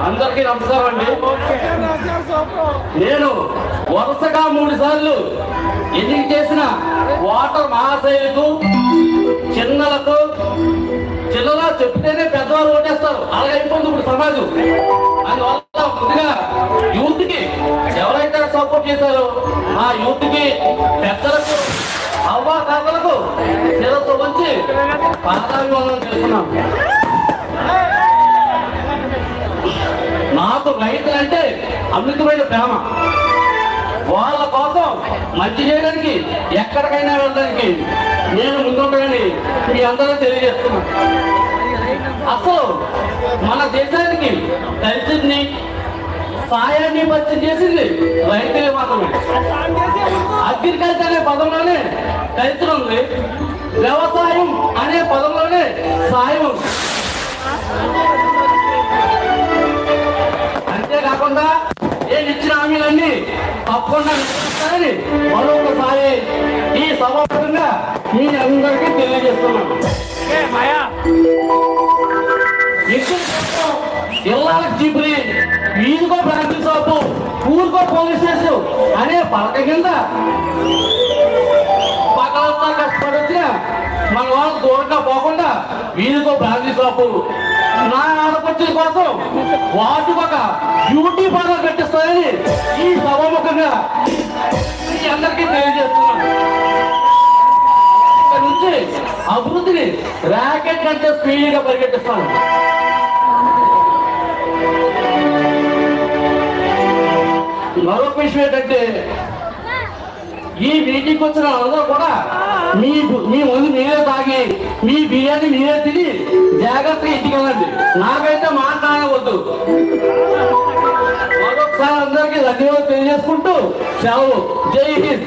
అందరికీ నమస్కారం అండి. నేను వరుసగా 3 సార్లు ఎన్నిక చేసిన వాటర్ మహాశైలకు చిన్నలకు చిన్నలా చెప్తేనే పెద్దవాళ్ళు ఓటేస్తారు. అలాగైపోయింది ఇప్పుడు సమాజం. అందువల్ల ముందుగా యూత్ కి ఎవరైతే సపోర్ట్ చేశారో ఆ యూత్ కి పెద్దలకు అవ్వ తాతలకు శిరస్సు వచ్చి పాదాభివందనం చేస్తున్నాం. నాకు రైతులంటే అమితమైన ప్రేమ. వాళ్ళ కోసం మంచి చేయడానికి ఎక్కడికైనా వెళ్ళడానికి నేను ముందుంటానని మీ అందరూ తెలియజేస్తున్నాను. అసలు మన దేశానికి దళితుడిని సాయాన్ని పరిచయం చేసింది రైతులే మాత్రమే. అగ్రికల్చర్ అనే పదంలోనే దళితులు ఉంది, వ్యవసాయం అనే పదంలోనే సాయం ఉంది. అంతేకాకుండా నేను ఇచ్చిన హామీలన్నీ తప్పకుండా నిర్వహిస్తానని మరొకసారి ఈ సభాముఖంగా మీ అందరికీ తెలియజేస్తున్నాను. జిల్లాలకు జీపుని, వీధికో బ్యాంకు షాపు, ఊరికో పోలీస్ స్టేషన్ అనే పలక కింద పక్కలంతా కష్టపడి వచ్చిన మన వాళ్ళు దూరంగా పోకుండా వీధికో బ్యాంకు షాపు, నా ఆడపడుచుల కోసం వాటికి ఒక బ్యూటీ పార్లర్ కట్టిస్తారని ఈ సభాముఖంగా మీ అందరికీ తెలియజేస్తున్నాను. ఇక్కడ నుంచి అభివృద్ధిని ర్యాకెట్ కంటే స్పీడ్గా పరిగెట్టిస్తాను. మరొక విషయం ఏంటంటే ఈ మీటింగ్కి వచ్చిన అందరూ కూడా మీ ముందు మీరే తాగి మీ బిర్యానీ మీరే తిని జాగ్రత్తగా ఇంటికి వెళ్ళండి. నాకైతే మాట్లాడవద్దు. మరొకసారి అందరికీ ధన్యవాదాలు తెలియజేసుకుంటూ సెలవు. జై హింద్.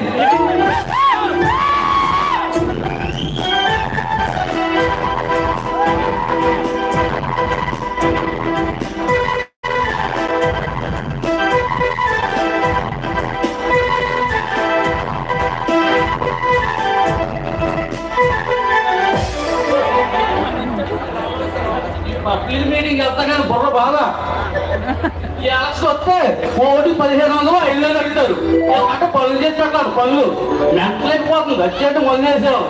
ఫీల్డ్ మీటింగ్ వెళ్తా కానీ బుర్ర బాధ. ఈ ఎలక్షన్ వస్తే కోటి 1500 5,000 అడుగుతారు. అంటే పనులు చేసి పెట్టారు. పనులు మెంటలేకపోతుంది. వచ్చేట్టు మొదలు చేసాం.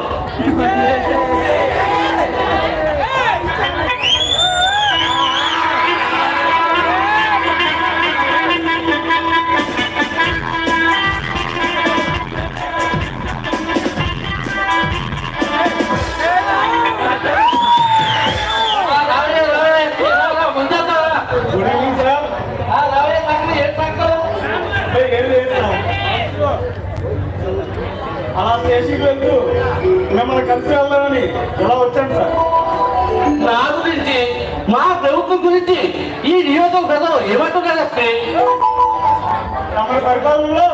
అలా స్టేషన్కి వెళ్తూ మిమ్మల్ని కలిసి వెళ్దామని ఎలా వచ్చాను సార్. నా గురించి మా ప్రభుత్వం గురించి ఈ నియోజకవర్గం ప్రజలు ఏమంటున్నారు? తమ పరిపాలనలో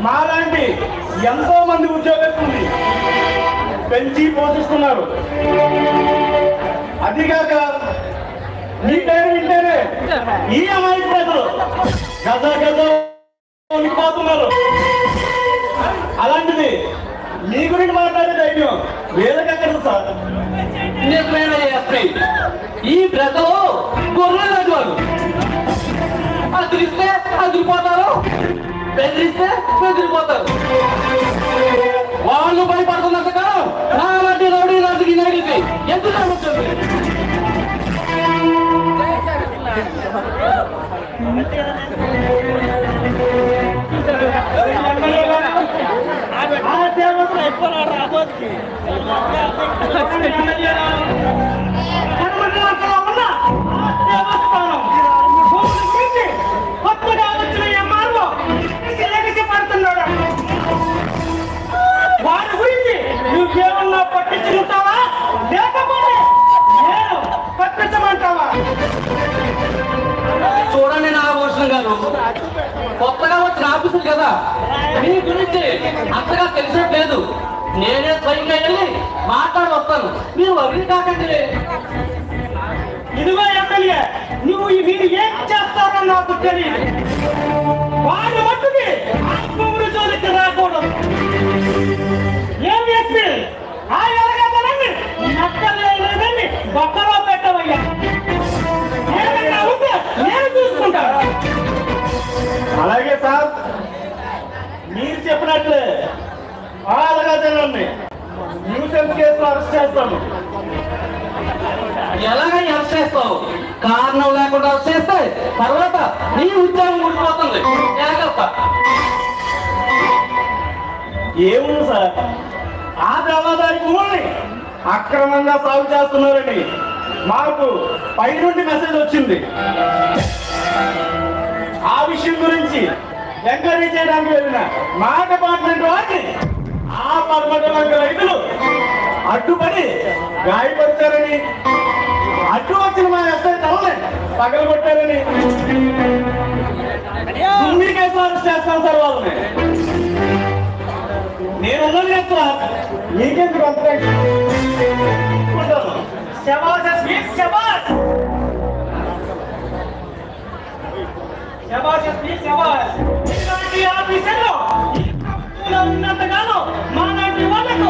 మాలాంటి ఎంతో మంది ఉద్యోగస్తుల్ని పెంచి పోషిస్తున్నారు. అదిగాక మీ పేరు వింటేనే ఈ అమాయక ప్రజలు గజ ఉనికిపోతున్నారు. అలాంటిది మీ గురించి మాట్లాడే ధైర్యం వేలకెక్కడ సార్. ఈ ప్రజలు గొర్రెలు వాళ్ళు అదిరిస్తే అదిరిపోతారు, బెదిరిస్తే బెదిరిపోతారు. వాళ్ళు భయపడుతున్నంత కాలం నాలాంటి రౌడీ రాజుకి నాయకుడికి ఎందుకు నమ్ముతుంది? వారి గురించి నువ్వేమన్నా పట్టించుకుంటావా లేకపోతే నేను పట్టించమంటావా? చూడండి నాగభూషణ్ గారు, కొత్తగా వచ్చిన ఆఫీసులు కదా, మీ గురించి అంతగా తెలిసట్లేదు. నేనే స్వయంగా వెళ్ళి మాట్లాడి వస్తాను. మీరు వదిలి కాకండి. ఇదిగో ఎమ్మెల్యే, నువ్వు మీరు ఏం చేస్తారో నాకు తెలియదు. వాడి మట్టుకి ఆత్మూరు జోలికి రాకూడదు. అలాగా జనాన్ని న్యూసెన్స్ కేసులో అరెస్ట్ చేస్తాను. ఎలాగ అరెస్ట్ చేస్తావు? కారణం లేకుండా అరెస్ట్ చేస్తే తర్వాత నీ ఉద్యోగం ఊడిపోతుంది. జాగ్రత్త. ఏముంది సార్, ఆ దేవాదారి భూముల్ని అక్రమంగా సాగు చేస్తున్నారని మాకు పై నుండి మెసేజ్ వచ్చింది. ఆ విషయం గురించి ఎంక్వైరీ చేయడానికి వెళ్ళిన మా డిపార్ట్మెంట్ వారిని ఆ పర్మటంగ రైతులు అడ్డుపడి గాయపరిచారని, అడ్డు వచ్చిన మా ఎస్ఐ తలని పగలగొట్టారని దుమ్మి కేసులు అరెస్ట్ చేస్తాను సార్ వాళ్ళని. నేను ఉన్నది లేదు సార్, మీకెందుకు అంత శబాష్ ఎస్పీ, శబాష్ శబాష్ ఎస్పీ, శబాష్. ఇలాంటి ఆఫీసర్లు ఈ ప్రభుత్వంలో ఉన్నంతకాలం మా నాటి వాళ్ళకు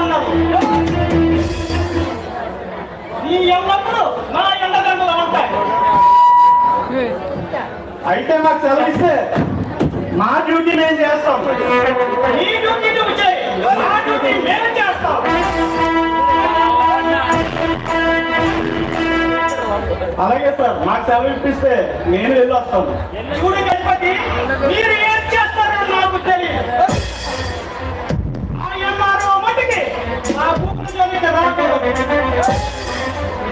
ఉన్నారు. ఈ ఎల్లప్పుడూ మా ఎండగంటలు ఉంటాయి. అయితే మాకు సెలవిస్తే మా డ్యూటీ మేము చేస్తాం. ఈ డ్యూటీ నువ్వు చేయి, మా డ్యూటీ మేము చేస్తాం. అలాగే సార్, మాకు సెలవు ఇప్పిస్తే నేను వెళ్ళి వస్తాను. చూడు గణపతి, మీరు ఏం చేస్తారో నాకు తెలియదు. ఆ ఎంఆర్ఓ మట్టికి ఆ భూముల జోలికి రాకూడదు.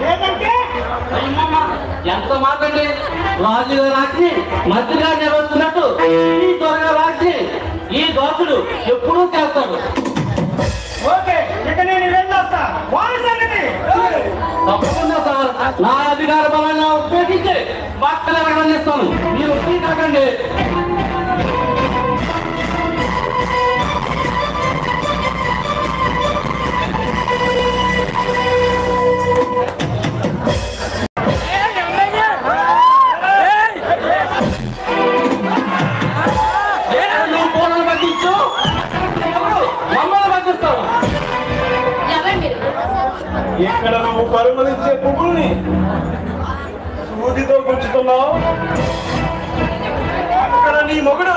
లేదంటే అయ్యమ్మ, ఎంత మాటండి! రాజుగా రాసి మంత్రిగా నిర్వహిస్తున్నట్టు ఈ త్వరగా రాసి ఈ దోషుడు ఎప్పుడూ చేస్తాడు. ఓకే, ఇక నేను వెళ్ళొస్తా. వారి సంగతి తప్పకుండా సార్, నా అధికార బలాన్ని ఉపయోగించి వార్తలు ఇస్తాను. మీరు వచ్చి కాకండి. నువ్వు పూలను పట్టించు, మమ్మల్ని పట్టిస్తావు. ఇక్కడ నువ్వు పరిమళించే పువ్వుల్ని సూదితో గుచ్చుతున్నావు. అక్కడ నీ మొగుడు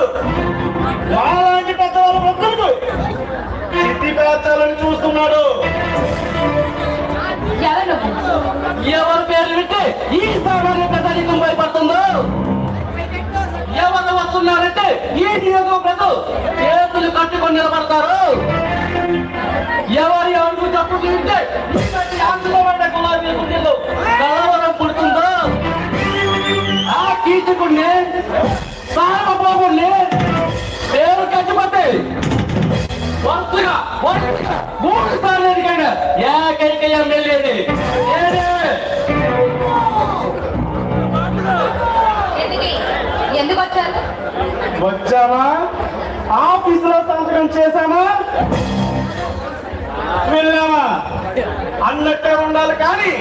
అలాంటి పెద్దవాళ్ళ భక్తులకు సిద్ధి పేర్చాలని చూస్తున్నాడు. ఎవరు పేరు వింటే ఈ సామాన్య ప్రజానికం భయపడుతుందో, ఎవరు వస్తున్నారంటే ఈ నియోజకవర్గం చేతులు కట్టుకొని నిలబడతారు. ఎవరు ఎవరు తప్పు తింటే గులాబీ గుండెల్లో కలవరం పుడుతుందో ఆ కీచకుడిని సార్వభౌముడిని పేరు కట్టుబట్టి వరుసగా 3 సార్లు ఎదిగాడు ఏకైక ఎమ్మెల్యేని. ఎందుకు వచ్చారు? వచ్చామా, ఆఫీసులో సంతకం చేశామా, వెళ్ళామా అన్నట్టే ఉండాలి. కానీ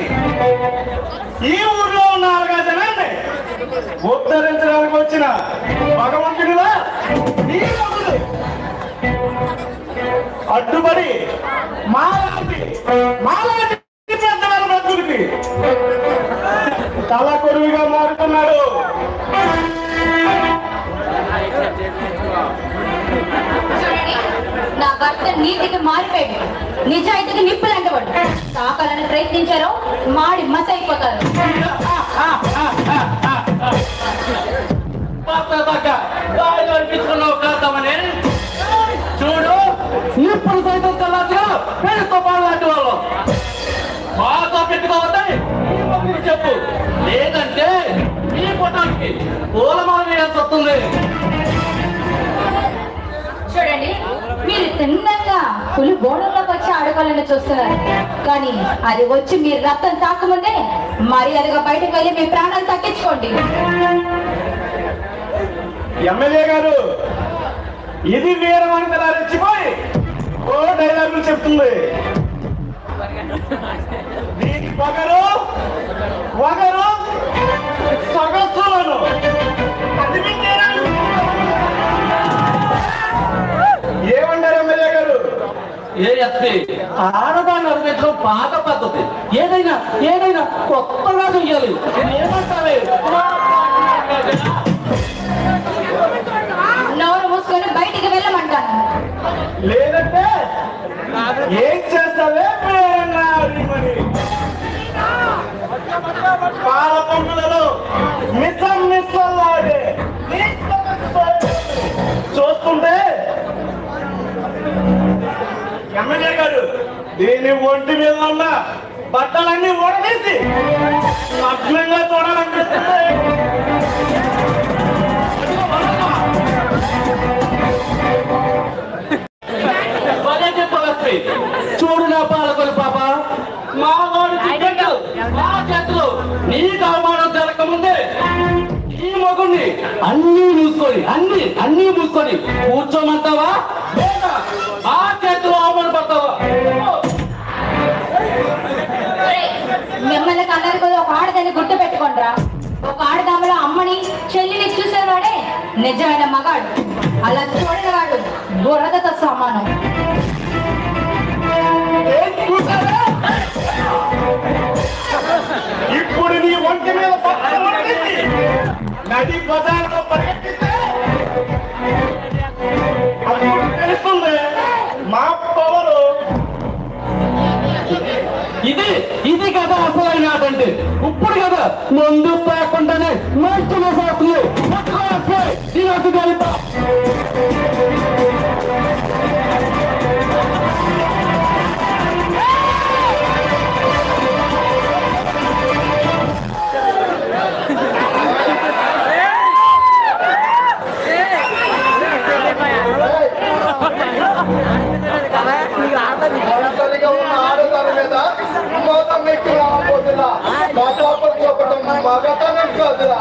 ఈ ఊర్లో ఉన్న 4 జనాన్ని ఉద్ధరించడానికి వచ్చిన భగవంతుడిలా ఈ మొగుడు అడ్డుపడి మాలాంటి పెద్దవాళ్ళ భక్తుడికి తల కొరువుగా మారుతున్నాడు. చూడండి, నా భర్త నీతికి మారిపోయాడు, నిజాయితీకి నిప్పులు అంటవాడు. తాకాలని ప్రయత్నించారో మాడి మస అయిపోతారు. అనిపించుకున్నావు కాదామని చూడు, ఇప్పుడు సైతం చల్లార్చుగా పేరుతో పాలాంటి వాళ్ళు బాగా పెట్టుకోవద్దని చెప్పు. లేదంటే ఈ పొటానికి పూలమాల వేయాల్సి వస్తుంది. చూడండి, మీరు తిన్నంగా పులి బోనంలోకి వచ్చి ఆడుకోవాలని చూస్తున్నారు. కానీ అది వచ్చి మీరు రక్తం తాకముందే మర్యాదగా బయటకు వెళ్ళి మీ ప్రాణాలు తగ్గించుకోండి. ఎమ్మెల్యే గారు, ఇది వీరమని తల రెచ్చిపోయి ఓ డైలాగులు చెప్తుంది. దీని పొగరు వగరు సొగసులను ఏమన్నారు ఎమ్మెల్యే గారు? ఏఎస్పీ ఆడదాన్ని అనిపించడం పాత పద్ధతి. ఏదైనా కొత్తగా చెయ్యాలి. ఏమంటావే? నోరు మూసుకొని బయటికి వెళ్ళమంట. ఏం చేస్తావే పేరన్నా మరి పాల పొంగులలో మిస్సల్లాడే చూస్తుంటే ఎమ్మెల్యే గారు దీని ఒంటి మీద ఉన్న బట్టలన్నీ ఓడదీసి నగ్నంగా చూడాలనిపిస్తుంది. చూడు నా పాలకొలు పాప, మా వాడు చిక్కడు మా చేతులు నీకు అవమానం జరగకముందే ఈ మగుడిని అన్ని మూసుకొని కూర్చోమంటావా ఆ చేతులు అవమానపడతావా? మిమ్మల్ని కన్నారు కదా, ఒక ఆడదాన్ని గుర్తు పెట్టుకోండిరా. ఒక ఆడదామలో అమ్మని చెల్లిని చూసేవాడే నిజమైన మగాడు. అలా చూడని వాడు బురదతో సమానం. ఇప్పుడు నీ ఒంటి మీద నది బజార్లో పరిగెత్తిస్తే అప్పుడు తెలుస్తుంది మా పవరు. ఇది కదా అసలైన ఆట అంటే. ఇప్పుడు కదా ముందు లేకుండానే మంచిగా సాగుతుంది. ఆడదాని మీద మోతం ఎక్కి రాబోతున్నా మా పాపలు చూపడం మగతనం కాదురా.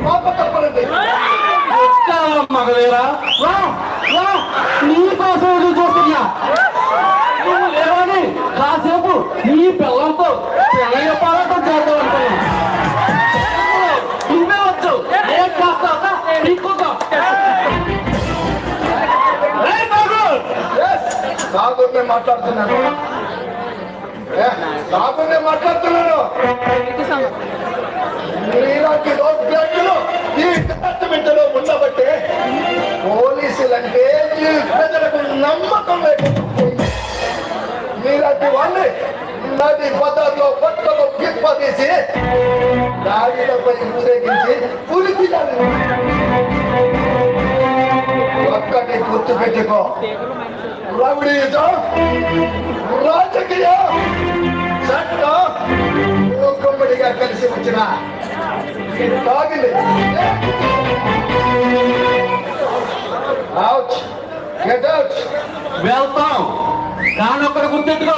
పాప తప్పనండి మగలేరా నీ కోసం చూస్తున్నా. నువ్వు లేవని కాసేపు నీ పిల్లలతో పిల్లల పోరాటం చేద్దాం అనుకున్నా. నువ్వే వచ్చు ఏం చేస్తావు నీకుగా. సాగునే మాట్లాడుతున్నాను మీలాంటి దౌర్భాగ్యులు ఈ డిపార్ట్మెంట్లో ఉండబట్టే పోలీసులంటే ఈ ప్రజలకు నమ్మకం లేకపోయింది. మీలాంటి వాళ్ళని నది బజార్లో బట్టలు గిప్పదీసి దాడిలపై ఊరేగించి పులి తీయాలి. ఒక్కటి గుర్తు పెట్టుకో, రౌడీజం రాజకీయం చట్టం మూకుమ్మడిగా కలిసి వచ్చిన తాగింది. వెళ్తాం కానీ ఒక్కడు గుర్తెట్టుకో,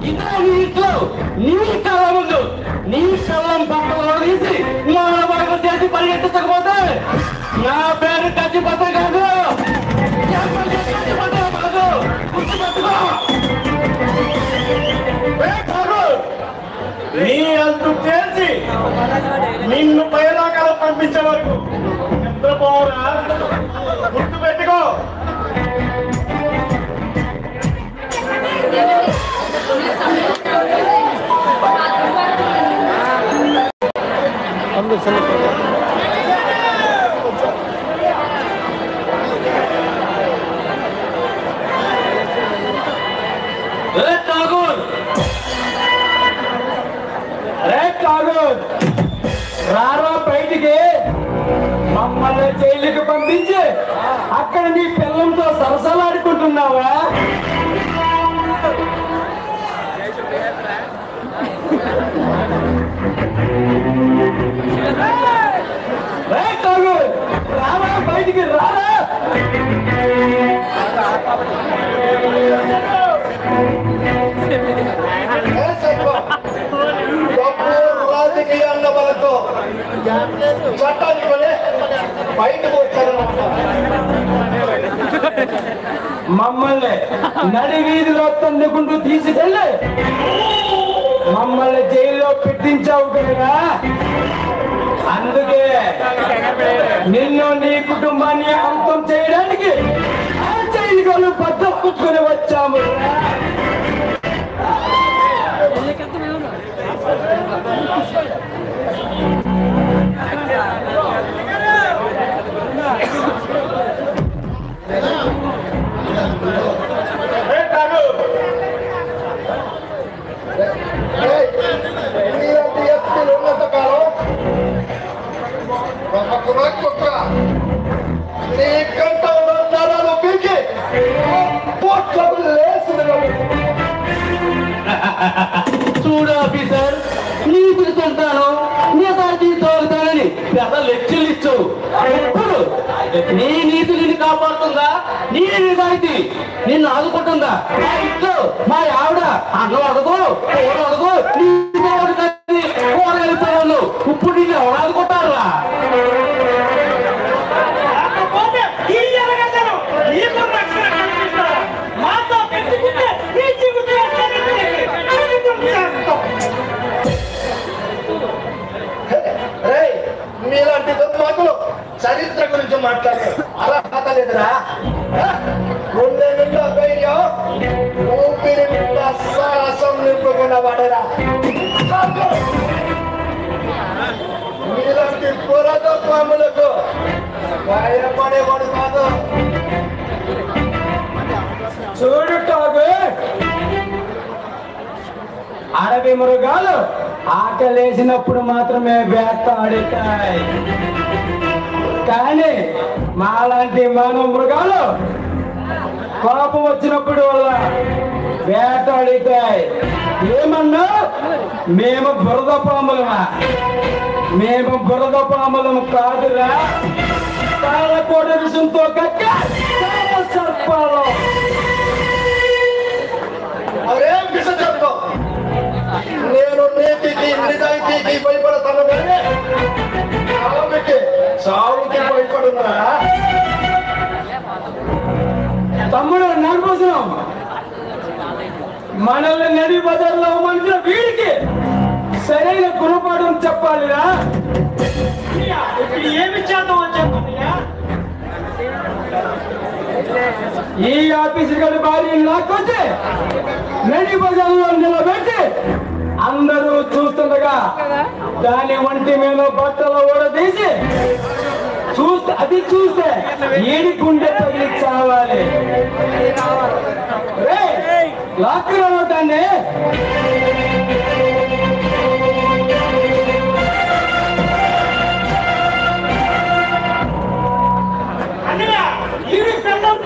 ఇద్దరు నీ ఇంట్లో నీ కళ ముందు నీ కళ్ళం పక్కన తీసి మానవ చేసి పరిగెత్తించకపోతే నా పేరు కచ్చిపత్ర కాదు. నీ అంతు చేసి నిన్ను పైదాకా పంపించే వరకు నిద్రపోరా. గుర్తు పెట్టుకో. రారా బయటికి. మమ్మల్ని జైలుకి పంపించి అక్కడ నీ పిల్లలతో సరసలాడుకుంటున్నావా? రారా బయటికి రారా. రాజకీయాల వరకు చట్టాన్ని కొని బయటకు వచ్చారన్నమాట. మమ్మల్ని నడి వీధిలో తన్నుకుంటూ తీసుకెళ్ళి మమ్మల్ని జైల్లో పెట్టించావు కదా. అందుకే నిన్ను నీ కుటుంబాన్ని అంతం చేయడానికి ఆ జైలు పట్టుకుని వచ్చాము. చూడు ఆఫీసర్, నీతిని తింటాను నిజాయితీ తోలుతానని పెద్ద లెక్చర్లు ఇచ్చావు. ఎప్పుడు నీ నీతి నిన్ను కాపాడుతుందా? నీ నిజాయితీ నిన్ను ఆదుకుంటుందా? మా ఇంట్లో మా ఆవిడ అన్నం అడగదు, కూర అడగదు, కూరగాయలు వాళ్ళు ఇప్పుడు నిన్ను ఎవరు ఆదుకుంటారా? మీలాంటి దుర్మార్గులు చరిత్ర గురించి మాట్లాడారు. అర్హత లేదురా. గుండె నిండా ధైర్యం, ఊపిరి నిండా సాహసం నింపుకున్న వాడరా. మీలాంటి పురద పాములకు భయపడేవాడు కాదు. చూడు టాగు, అడవి మృగాలు ఆకలేసినప్పుడు మాత్రమే వేటాడుతాయి, కానీ మాలాంటి మానవ మృగాలు కోపం వచ్చినప్పుడు వల్ల వేటాడుతాయి. ఏమన్నా మేము బురద పాములమా? మేము బురద పాములము కాదురా. తాళకోట రుసుంతో కక్క సర్పాలు. మరేం విషయం చెప్పు. నేను నీతికి నిజాయితీకి భయపడతాను కానీ సావుకి భయపడున్నా. తమ్ముడు నడుపుతున్నాం, మనల్ని నడి బజార్లో అవమానించిన వీడికి సరైన గుణపాఠం చెప్పాలిరా. ఏమి చేద్దాం చెప్పయ్యా? ఈ ఆఫీసు గడి భార్య లాక్కొచ్చి నడి బజార్లో నిలబెట్టి అందరూ చూస్తుండగా దాని ఒంటి మీద బట్టలు ఊడదీసి చూస్తే ఏడి గుండె తగిలి చావాలి. లాక్కులో దాన్ని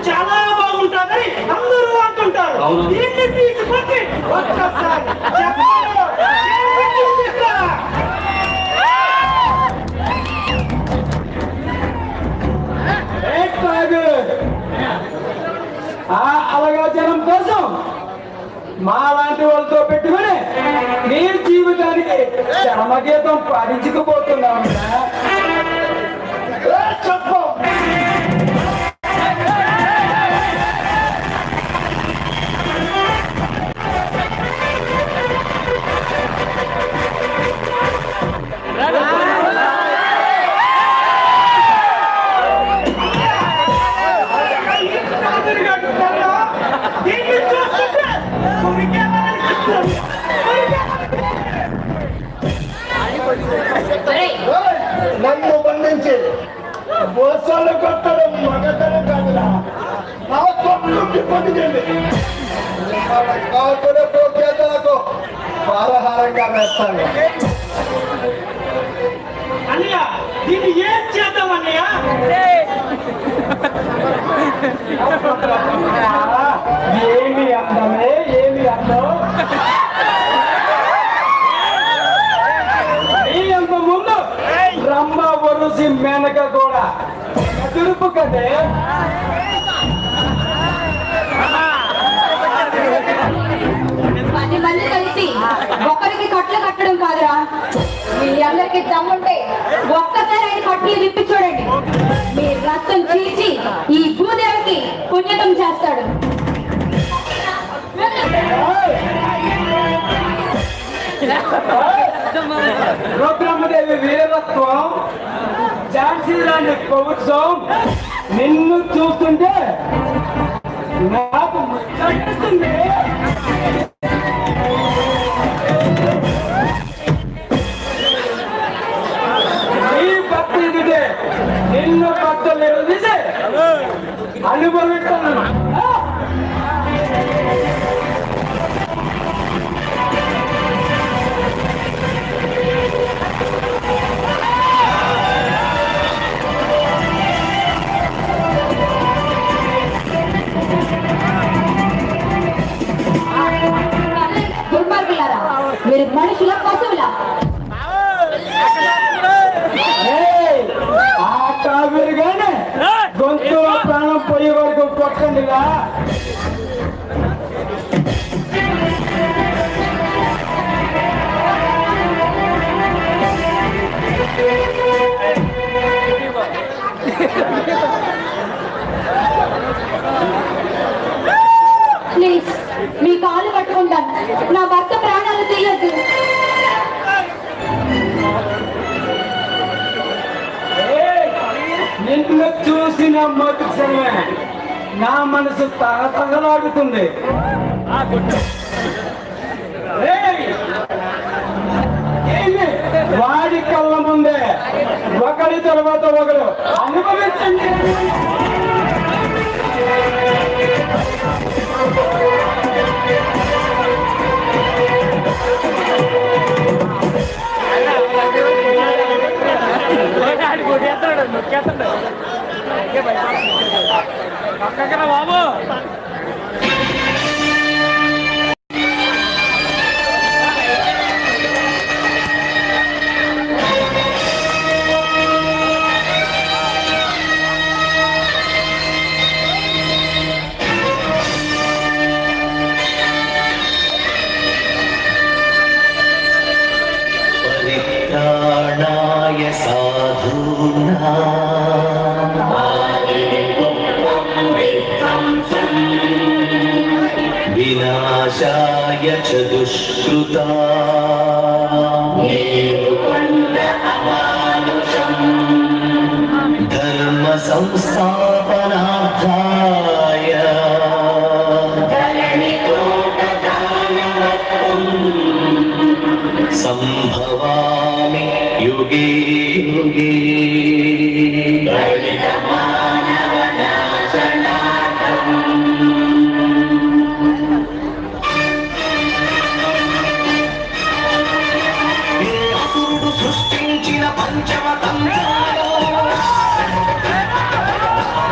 చాలా బాగుంటుందని అందరూ అంటుంటారు. దీన్ని తీసుకొచ్చి అలాగా జనం కోసం మా లాంటి వాళ్ళతో పెట్టుకుని మీరు జీవితానికి చరమగీతం పాటించకపోతున్నాం. చెప్పు. నన్ను బంధించి మోసాలు కొట్టడం మగతనం కాదురా. నా తొట్టుకి పొందింది కాకులకు గేదలకు పాలహారంగా వేస్తాను. అన్నయ్య, దీన్ని ఏం చేద్దాం అన్నయ్య? ఏమి అందమే, ఏమి అందం. అంత ముందు రమ్మ వరుసి మేనక కూడా తురుపు కదే. 10 మంది కలిసి ఒకరికి కట్లు కట్టడం కాదురా. మీ అందరికి దమ్ముంటే ఒక్కసారి ఆయన కట్లు విప్పి చూడండి. మీ రక్తం చీల్చి ఈ భూదేవికి పుణ్యతం చేస్తాడు. రుద్రమ్మదేవి వీరత్వం, ఝాన్సీ రాణి పౌరుషం నిన్ను చూస్తుంటే నాకు ముచ్చటిస్తుంది. నీ భక్తి ఇదే, నిన్ను భక్తులు తీసి అనుభవిస్తాను. దుర్మార్గులారా, పోయే వరకు కొట్టండిగా. ప్లీజ్ మీ కాలు పట్టుకుంటాను, నా భర్త ప్రాణాలు తీయద్దు. నిన్ను చూసిన మరుక్షణమే నా మనసు తగలాడుతుంది. వాడి కళ్ళ ముందే ఒకరి తర్వాత ఒకరు అనుభవించండి. బాబు परित्राणाय साधूनां विनाशाय च दुष्कृता धर्म संस्थापनार्थाय संभवामि युगे युगे असुरुडु सृष्टिंचिन पंचम తంత్రాలు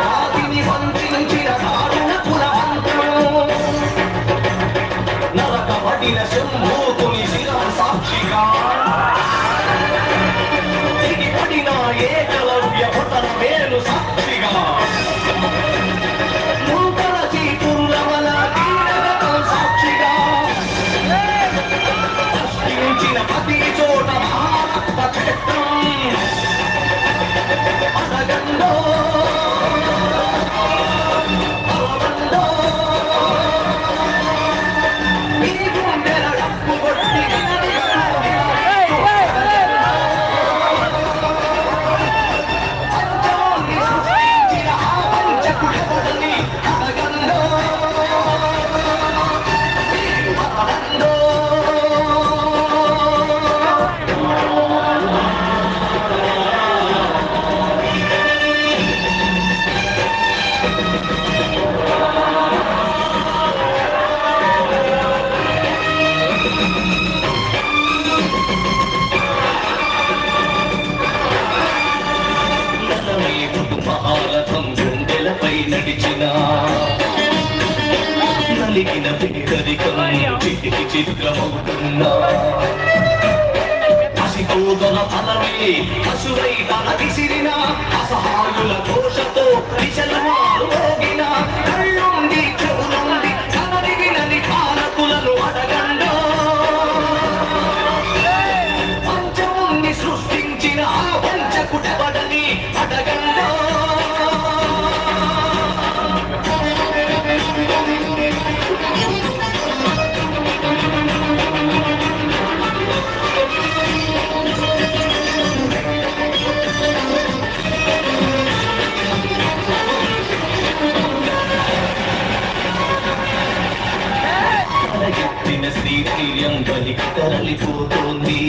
రాతిని వంచించిన దారుణ కులమంత్రం నరకబడిన శంభూతుని శిరా సాక్షిగా తిరిగిపడిన ఏకలవ్య భటన వేలు సాక్షిగా నూతన చీపురుల వల కీలకం సాక్షిగా సృష్టించిన ప్రతి చోట మహారక్త క్షేత్రం అడగండో అరవండో ఈ గుండెల డప్పు కొట్టి పంచమోని సృష్టించిన ఆ పంచకుడెవడని అడగండో అరవండో మహారథం గుండెలపై నడిచిన నలిగిన పేదరికం చిటికి చిత్రమవుతున్నా అసిపోదన తలమే పశువై తల విసిరిన అసహాయుల ఘోషతో దిశలు మోగిన కళ్ళుండి చెవులుండి కనరిగినది పాలకులను అడగండో పంచముని సృష్టించిన ఆ పంచకుడెవడని అడగండో ఎత్తిన శ్రీధైర్యం బలికి తరలిపోతోంది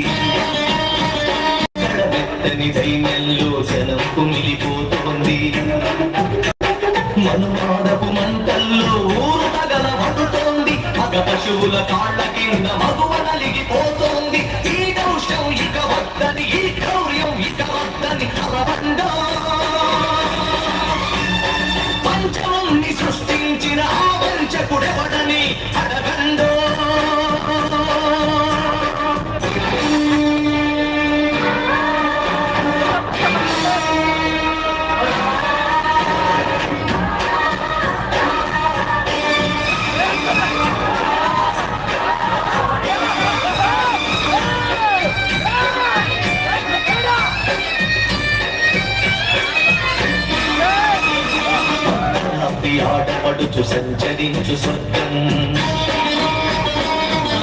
ఎడబెత్తని దైన్యంలో జనం కుమిలిపోతోంది మనుమాడపు మంటల్లో ఊరు తగల పడుతోంది మగ పశువుల కాళ్ళ కింద మగువ నలిగిపోతోంది ఈ దౌష్యం ఇక వద్దని ఈ క్రౌర్యం ఇక వద్దని అరవండో పంచముని సృష్టించిన ఆ వంచకుడెవడని అడగండో మది ఆడపడుచు సంచరించు స్వర్గం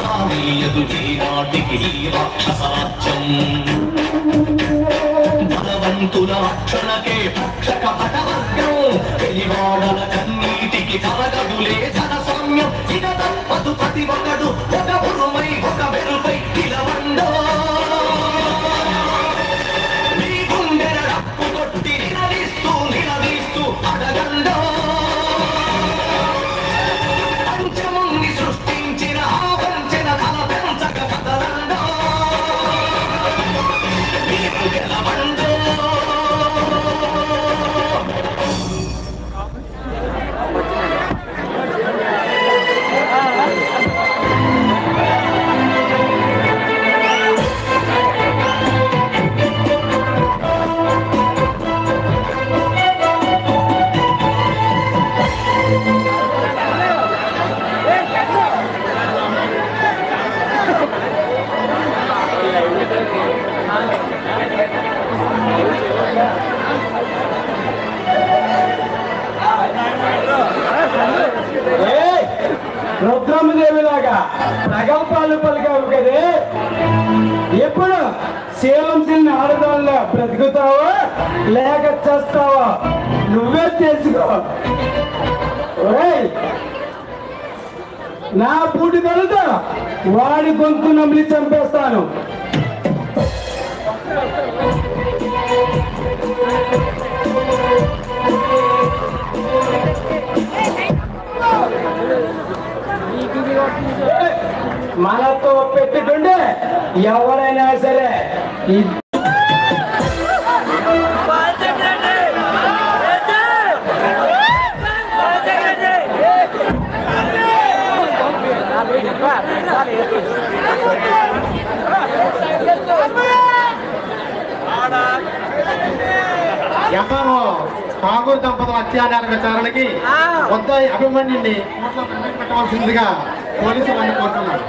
రానీయదు ఈనాటికి ఈ రాక్షసాధ్యం బలవంతుల రక్షణకే రక్షక పటవర్గం తెలివాడల కన్నీటికి కలగదులే జనసౌమ్యం ఇక తప్పదు ప్రతి ఒక్కడు ఒక ఉరుమై ఒక వెలుపై నిలవండో నీ గుండెల రప్పు కొట్టి నిలదీస్తూ అడగండో పంచముని సృష్టించిన ఆ వంచన తల పెంచక కదలండో నీకు గెలవండో రుద్రమ్మదేవిలాగా ప్రగల్భాలు పలికావు కదే ఎప్పుడు శీలం సిన్న ఆడదాల్లో బ్రతుకుతావా లేక చేస్తావా నువ్వే తెలుసుకో నా పూటి కలుతా వాడి గొంతు నమిలి చంపేస్తాను మనతో పెట్టుకుంటే ఎవరైనా సరే ఎంఆర్ఓ ఠాగూర్ దంపతుల అత్యాచార విచారణకి కొత్త అభిమన్యుని పెట్టవలసిందిగా పోలీసులు అనుకుంటున్నారు.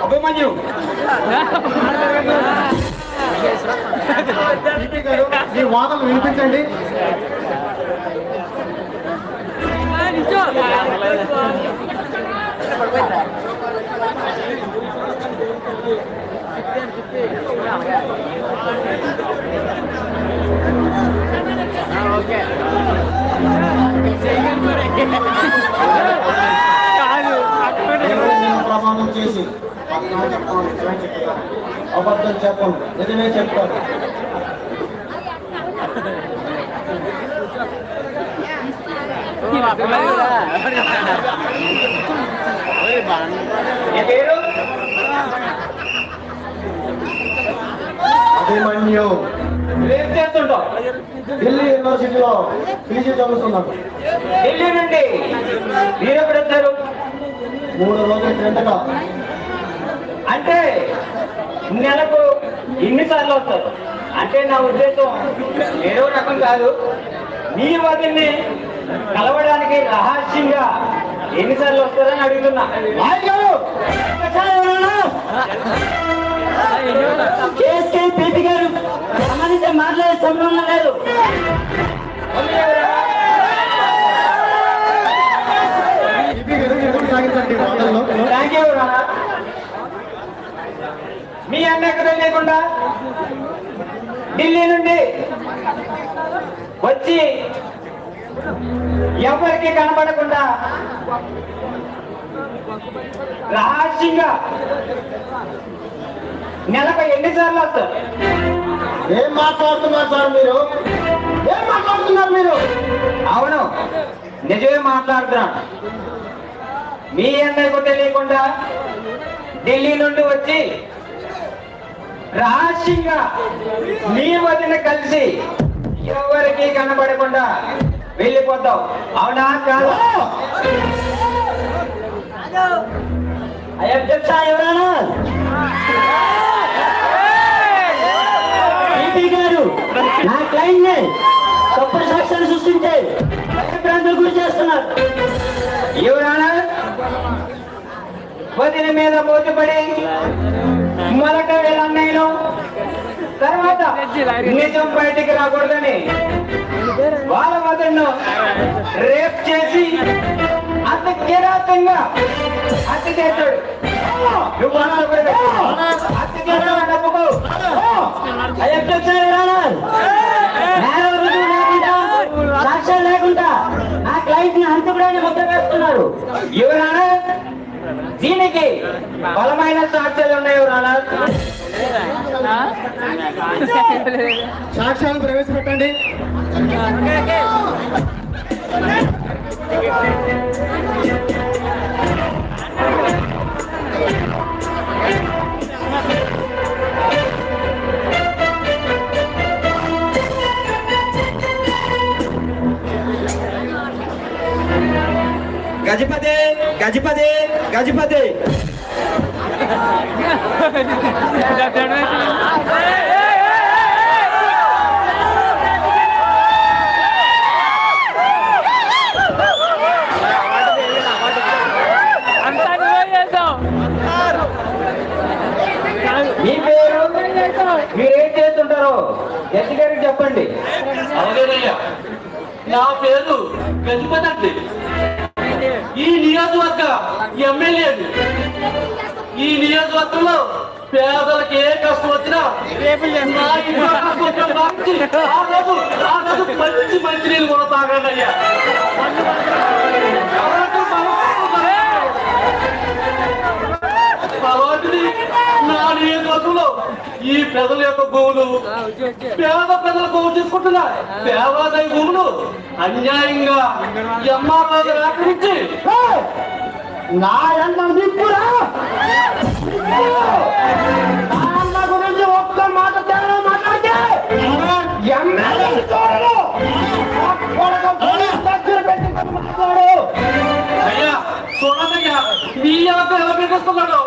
అభిమన్యు ఈ వాదనలు వినిపించండి. ప్రమాణం చేసి అబద్ధం చెప్పండి, నిజమే చెప్తాను. అభిమన్యు ఏం చేస్తుంటావు? ఢిల్లీ యూనివర్సిటీలో పీజీ చదువుతున్నాను. ఢిల్లీ నుండి మీరు ఎప్పుడు వచ్చారు? 3 రోజుల క్రిందట. అంటే నెలకు ఎన్నిసార్లు వస్తారు? అంటే నా ఉద్దేశం ఏదో రకం కాదు, మీ వదిన్ని కలవడానికి రహస్యంగా ఎన్నిసార్లు వస్తారని అడుగుతున్నా. పీపీ గారు సంబంధించి మాట్లాడే సంబంధం లేదు. Thank you. మీ అన్న ఎక్కడ లేకుండా ఢిల్లీ నుండి వచ్చి ఎవరికి కనబడకుండా రహస్యంగా నెలకు ఎన్నిసార్లు వస్తారు? ఏం మాట్లాడుతున్నారు సార్ మీరు? ఏం మాట్లాడుతున్నారు మీరు? అవును, నిజమే మాట్లాడుతున్నాను. మీ అన్నయ్యకు తెలియకుండా ఢిల్లీ నుండి వచ్చి రహస్యంగా మీ వదిన కలిసి ఎవరికి కనబడకుండా వెళ్ళిపోతావు, అవునా కాదు? అధ్యక్ష ఎవరైనా గారు నా క్లయింట్ ని తప్పుడు సాక్ష్యాలు సృష్టించే భయభ్రాంతులకు గురి చేస్తున్నారు. ఎవరైనా వదిన మీద మోటుపడి మొదట వీళ్ళ అన్నయ్యను నిజం బయటికి రాకూడదని వాళ్ళ మదన్ను రేప్ చేసి అంత కిరాతంగా హత్య చేశాడు. నువ్వు హత్య చేశావు నమ్మకు. సాక్ష్యం లేకుండా నా క్లయింట్ ని హంతకుడని ముద్ర వేస్తున్నారు. ఎవరానా దీనికి బలమైన సాక్ష్యాలు ఉన్నాయి. ఎవరానా సాక్ష్యాలు ప్రవేశపెట్టండి. గజపతి గజపతి గజపతి మీ పేరు, మీరేం చేస్తుంటారో జడ్జి గారికి చెప్పండి. అలాగేనయ్యా, నా పేరు గజపతి అండి. ఈ నియోజకవర్గ ఎమ్మెల్యే. ఈ నియోజకవర్గంలో పేదలకు ఏ కష్టం వచ్చినా నా ఇంట్లో కష్టం వచ్చిన భావించి ఆ రోజు మంచి నీళ్ళు కూడా తాగండి అయ్యా. అలాంటిది నా నియోజకవర్గంలో ఈ ప్రజల యొక్క భూములు, పేద ప్రజల భూములు తీసుకుంటున్నా దేవాదాయ భూములు అన్యాయంగా ఎంఆర్ఓ గారు ఆక్రమించి నా అన్న నిప్పురా అన్న గురించి ఒక్క మాట తేడా మాట్లాడితే ఎమ్మెల్యే చూడరు. దగ్గర పెట్టుకొని మాట్లాడు. అయ్యా చూడదయ్యా, నీ యొక్క ఎలా పెట్టేస్తున్నాడు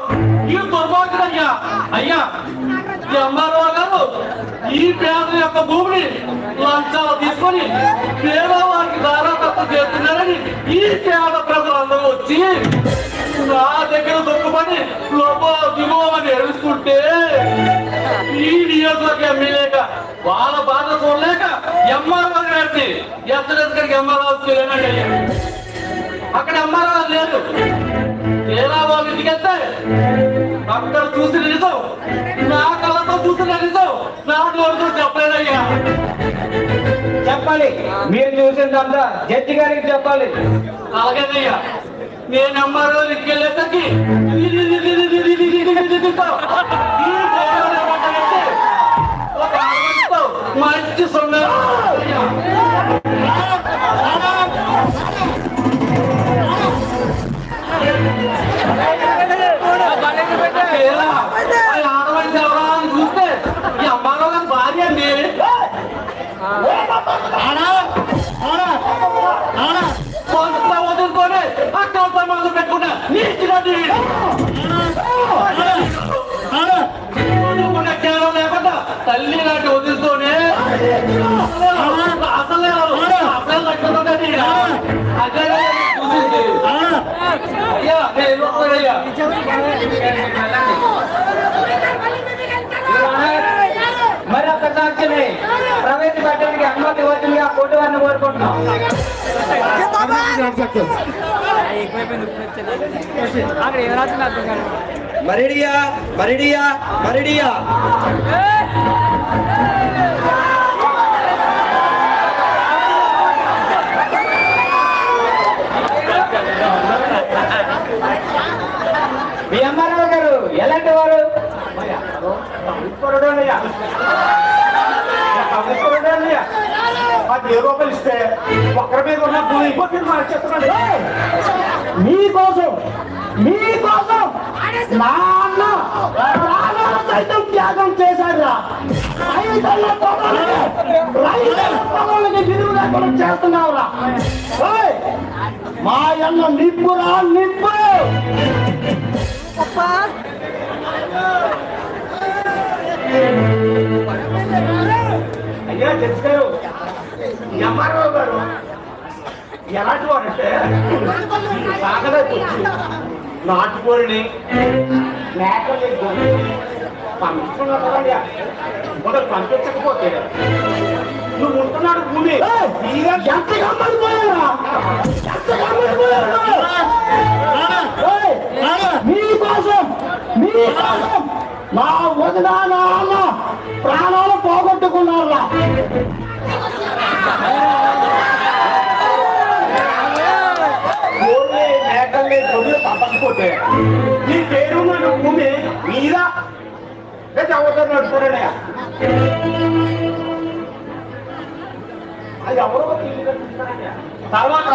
ఈ దుర్మార్గుడయ్యా. అయ్యా ఎంఆర్ఓ గారు ఈ పేదల యొక్క భూమిని లంచాలు తీసుకొని పేదవారికి దారాదత్తం చేస్తున్నారని ఈ పేద ప్రజలందరూ వచ్చి నా దగ్గర దొక్కుపడి దిగువని ఎడుస్తుంటే ఈ నియోజకవర్గ ఎమ్మెల్యేగా వాళ్ళ బాధ చూడలేక ఎంఆర్ఓ గారిని ఎత్తడానికి ఎంఆర్ఓ తెలియనండి. అక్కడ ఎంఆర్ఓ లేదు. ఎలా వాళ్ళ ఇంటికి వెళ్తే అక్కడ చూసిన నిజం, నా కళ్ళతో చూసిన నిజం నా నోరుతో చెప్పలేదయ్యా. చెప్పాలి, మీరు చూసిందంతా జడ్జి గారికి చెప్పాలి. అలాగేనయ్యా, నేను ఎంఆర్ఓ ఇంటికి వెళ్ళేసరికి ఒక ఆడపిల్లతో మంచి సొమ్మె ఆడవాడి ఎవరాన్ని చూస్తే ఈ అమ్మాలో గారి భార్య అండి. కొంత వదులుకొని అక్కడ మొదలు పెట్టుకున్నా నీచినది కేవలం లేకుండా తల్లి లాంటి వదులుతోనే అసలే లక్షణది అదే చూసింది. అయ్యా నేను అయ్యా మరి ఒక సాక్ష్యమే ప్రవేశపెట్టడానికి అనుమతి వచ్చిందిగా కోర్టు వారిని కోరుకుంటున్నాం. మరిడియా మరిడియా మరిడియా మీ అమ్మారావు గారు ఎలాంటి వారు? రూపాయలు ఇస్తే ఒక్కరి మీద ఉన్న భూమి ఇంకొకరి మార్చేస్తున్నాడు. మీకోసం నా అన్న ప్రాణాల సైతం త్యాగం చేశాడు. రైతుల పొలాలకి విలువ లేకుండా చేస్తున్నావురా. మా అన్న నిప్పురా నిప్పు. అయ్యా జడ్జి గారు, ఎంఆర్ఓ గారు ఎలాంటి వారంటే నాటుకోడిని మేకలు పంపించుకున్నాడు మొదలు పంపించకపోతే నువ్వు ఉంటున్నాడు భూమి ఎంత గమ్మడిపోయారా మీకోసం మా వదిన నా అన్న ప్రాణాలు పోగొట్టుకున్నారా మేకల్ని తొమ్మిది తప్పకపోతే నీ పేరు భూమి మీద ఎవరితో నడుపుతాడే అది ఎవరో తర్వాత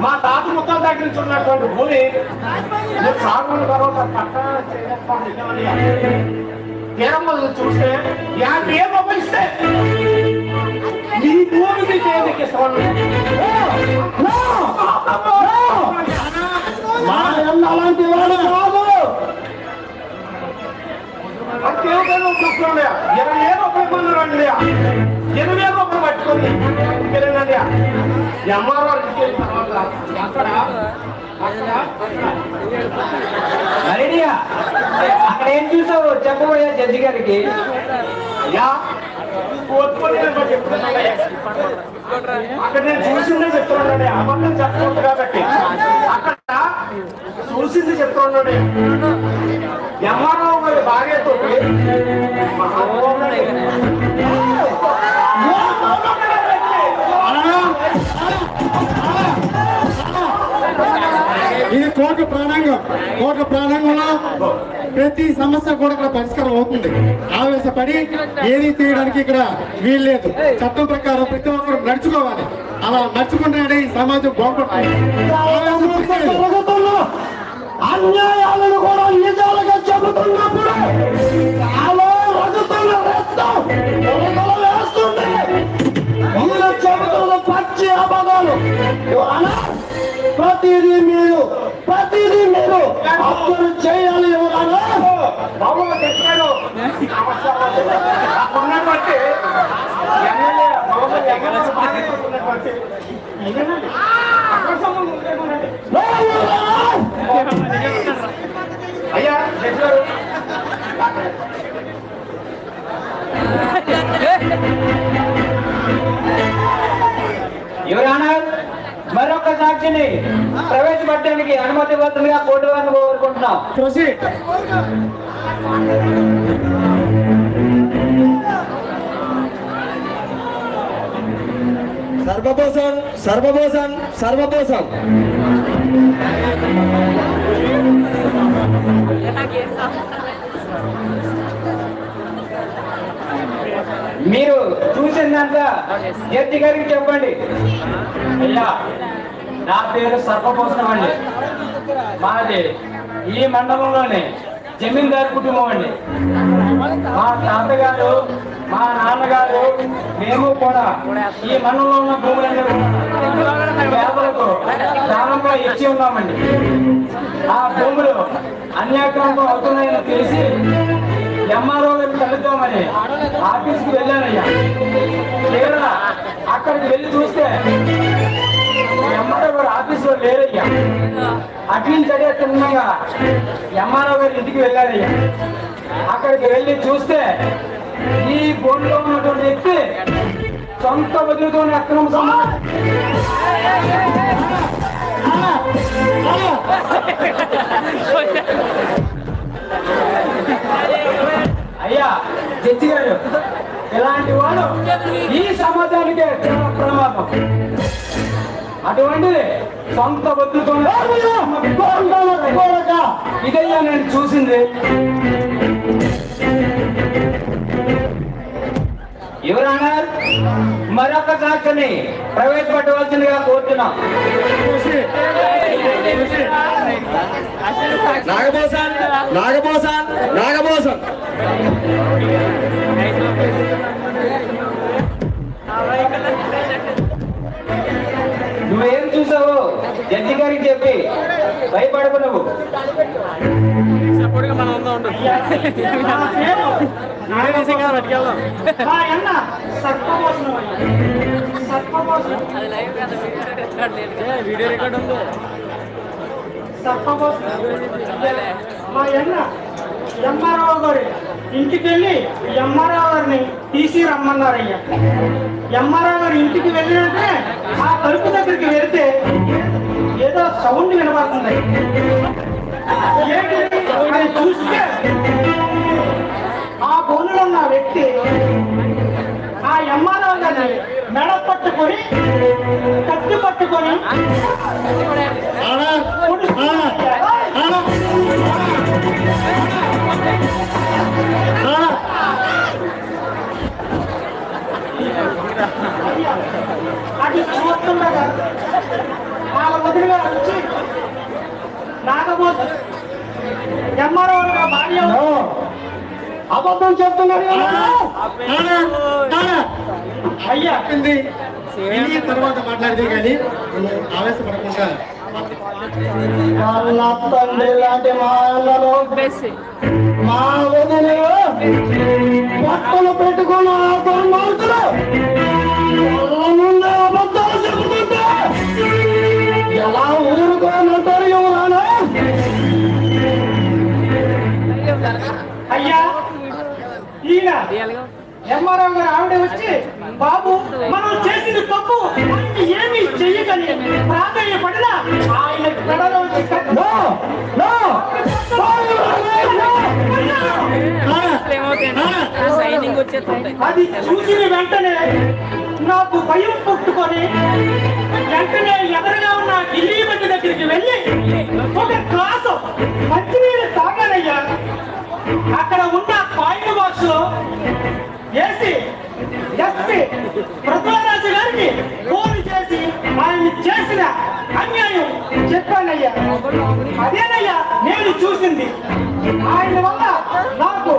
మా తాత ముక్కల దగ్గర నుంచి ఉన్నటువంటి భూమి సాగున్న తర్వాత పట్ట తీరం చూస్తే ఏం ఉపయోగిస్తే నీ భూమి మీకు ఏం ఎక్కిస్తాను అలాంటి వాడు కాదు రూపాయలు 20,000 రూపాయలు 8,000 రూపాయలు పట్టుకొని వెళ్ళండి ఎంఆర్ఓ అక్కడ అక్కడ ఏం చూసావు చెప్పబోయా జడ్జి గారికి అక్కడ నేను చూసిందే చెప్తున్నాడు అబద్ధం చెప్పకూడదు కాబట్టి అక్కడ చూసింది చెప్తున్నాడు ఎంఆర్ఓ గారి భార్యతో ఇది కోర్టు ప్రాణంగంలో ప్రతి సమస్య కూడా ఇక్కడ పరిష్కారం అవుతుంది. ఆవేశపడి ఏది తీయడానికి ఇక్కడ వీల్లేదు. చట్టం ప్రకారం ప్రతి ఒక్కరు నడుచుకోవాలి. అలా నడుచుకుంటే ఈ సమాజం బాగుంటుంది. అన్యాయాలను కూడా నిజాలుగా చెబుతున్నప్పుడు చెబుతున్న పచ్చి అబద్ధాలు ప్రతిదీ మీరు అప్పుడు చేయాలి. బాబు చెప్పాడు ఉన్నటువంటి ఎమ్మెల్యే అయ్యా చెప్పారు యువరానా మరొక సాక్షిని ప్రవేశపెట్టడానికి అనుమతి ఇవ్వాల్సిందిగా కోర్టు వారిని కోరుకుంటున్నాం. సర్వభూషణ్ మీరు చూసిందంతా జడ్జి గారికి చెప్పండి. అయ్యా నా పేరు సర్పపోసనం అండి. మాది ఈ మండలంలోనే జమీందారు కుటుంబం అండి. మా తాతగారు మా నాన్నగారు మేము కూడా ఈ మండలంలో ఉన్న భూములన్నీ పేదలకు దానంగా ఇచ్చి ఉన్నామండి. ఆ భూములు అన్యాక్రాంతం అవుతున్నాయని తెలిసి ఎంఆర్ఓ గారికి కలుద్దామని ఆఫీస్కి వెళ్ళానయ్యా. తీరా అక్కడికి వెళ్ళి చూస్తే ఎంఆర్ఓ గారు ఆఫీసులో లేరయ్యా. అటు నుంచి అదే తిన్నగా ఎంఆర్ఓ గారి ఇంటికి వెళ్ళారయ్యా. అక్కడికి వెళ్ళి చూస్తే ఈ బోర్డులో ఉన్నటువంటి వ్యక్తి సొంత వదిలితోనే అక్రమ సంబంధం అయ్యా జడ్జి గారు, ఇలాంటి వాడు ఈ సమాజానికే చాలా ప్రమాదం. అటువంటిది సొంత బతులతో ఇదయ్యా నేను చూసింది. యువరానా మరొక సాక్షిని ప్రవేశపెట్టవలసిందిగా కోరుతున్నాం. నాగభూషణ్ నువ్వేం చూసావో జడ్జి గారికి చెప్పి భయపడకు. నువ్వు మా ఎంఆర్ఓ గారి ఇంటికి వెళ్ళి ఎంఆర్ఓ గారిని తీసి రమ్మన్నారయ్యా. ఎంఆర్ఓ గారు ఇంటికి వెళ్ళినట్టే ఆ తలుపు దగ్గరికి వెళ్తే ఏదో సౌండ్ వినబడుతుంది. ఏంటిది అని చూస్తే ఆ బోనులో ఉన్న వ్యక్తి ఆ ఎంఆర్ఓ గారిని మెడ పట్టుకొని కత్తి పట్టుకొని అది చూస్తుండగా వాళ్ళ వదిలిగా వచ్చి నాగబోతు ఎంఆర్ఓ భార్య అబద్ధం చెప్తున్నారు అయ్యా. తర్వాత మాట్లాడితే కానీ ఆవేశపడకుండా తండ్రి లాంటి మా అన్నలు మా వదిలి పట్టలు పెట్టుకున్న దుర్మార్గులు ముందే అబద్ధాలు చెబుతుంటే ఎలా ఊరుకోనంటారు ఎవరానా? అయ్యా ఈయన ఎంఆర్ఓ గారు ఆవిడ వచ్చి బాబు మనం చేసింది తప్పు మనకి ఏమి చెయ్యకని ప్రాధాన్యపడినా ఆయన కడలో అది చూసిన వెంటనే నాకు భయం పుట్టుకొని వెంటనే ఎదురుగా ఉన్న ఢిల్లీ బండి దగ్గరికి వెళ్ళి ఒక గ్లాసు మంచినీళ్ళు తాగానయ్యా. అక్కడ ఉన్న కాయిన్ బాక్స్ లో వేసి ఎస్పీ పృథ్వీరాజు గారికి ఫోన్ చేసి ఆయన చేసిన అన్యాయం చెప్పానయ్యా. అదేనయ్యా నేను చూసింది. ఆయన వల్ల నాకు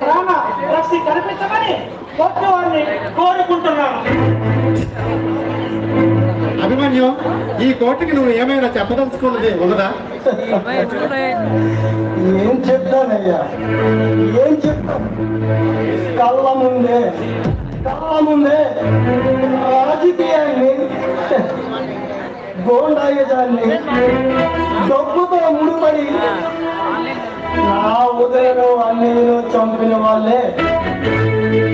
ప్రాణ రక్షి కల్పించమని కొత్త వారిని కోరుకుంటున్నాను. అభిమన్యు, ఈ కోర్టుకి నువ్వు ఏమైనా చెప్పదలుచుకున్నది ఉన్నదా? ఏం చెప్తానయ్యా, ఏం చెప్తాను? కళ్ళ ముందే రాజకీయాన్ని గోండాయుధాన్ని డబ్బుతో ముడిపడి నా ఉదయను అన్నయ్యను చంపిన వాళ్ళే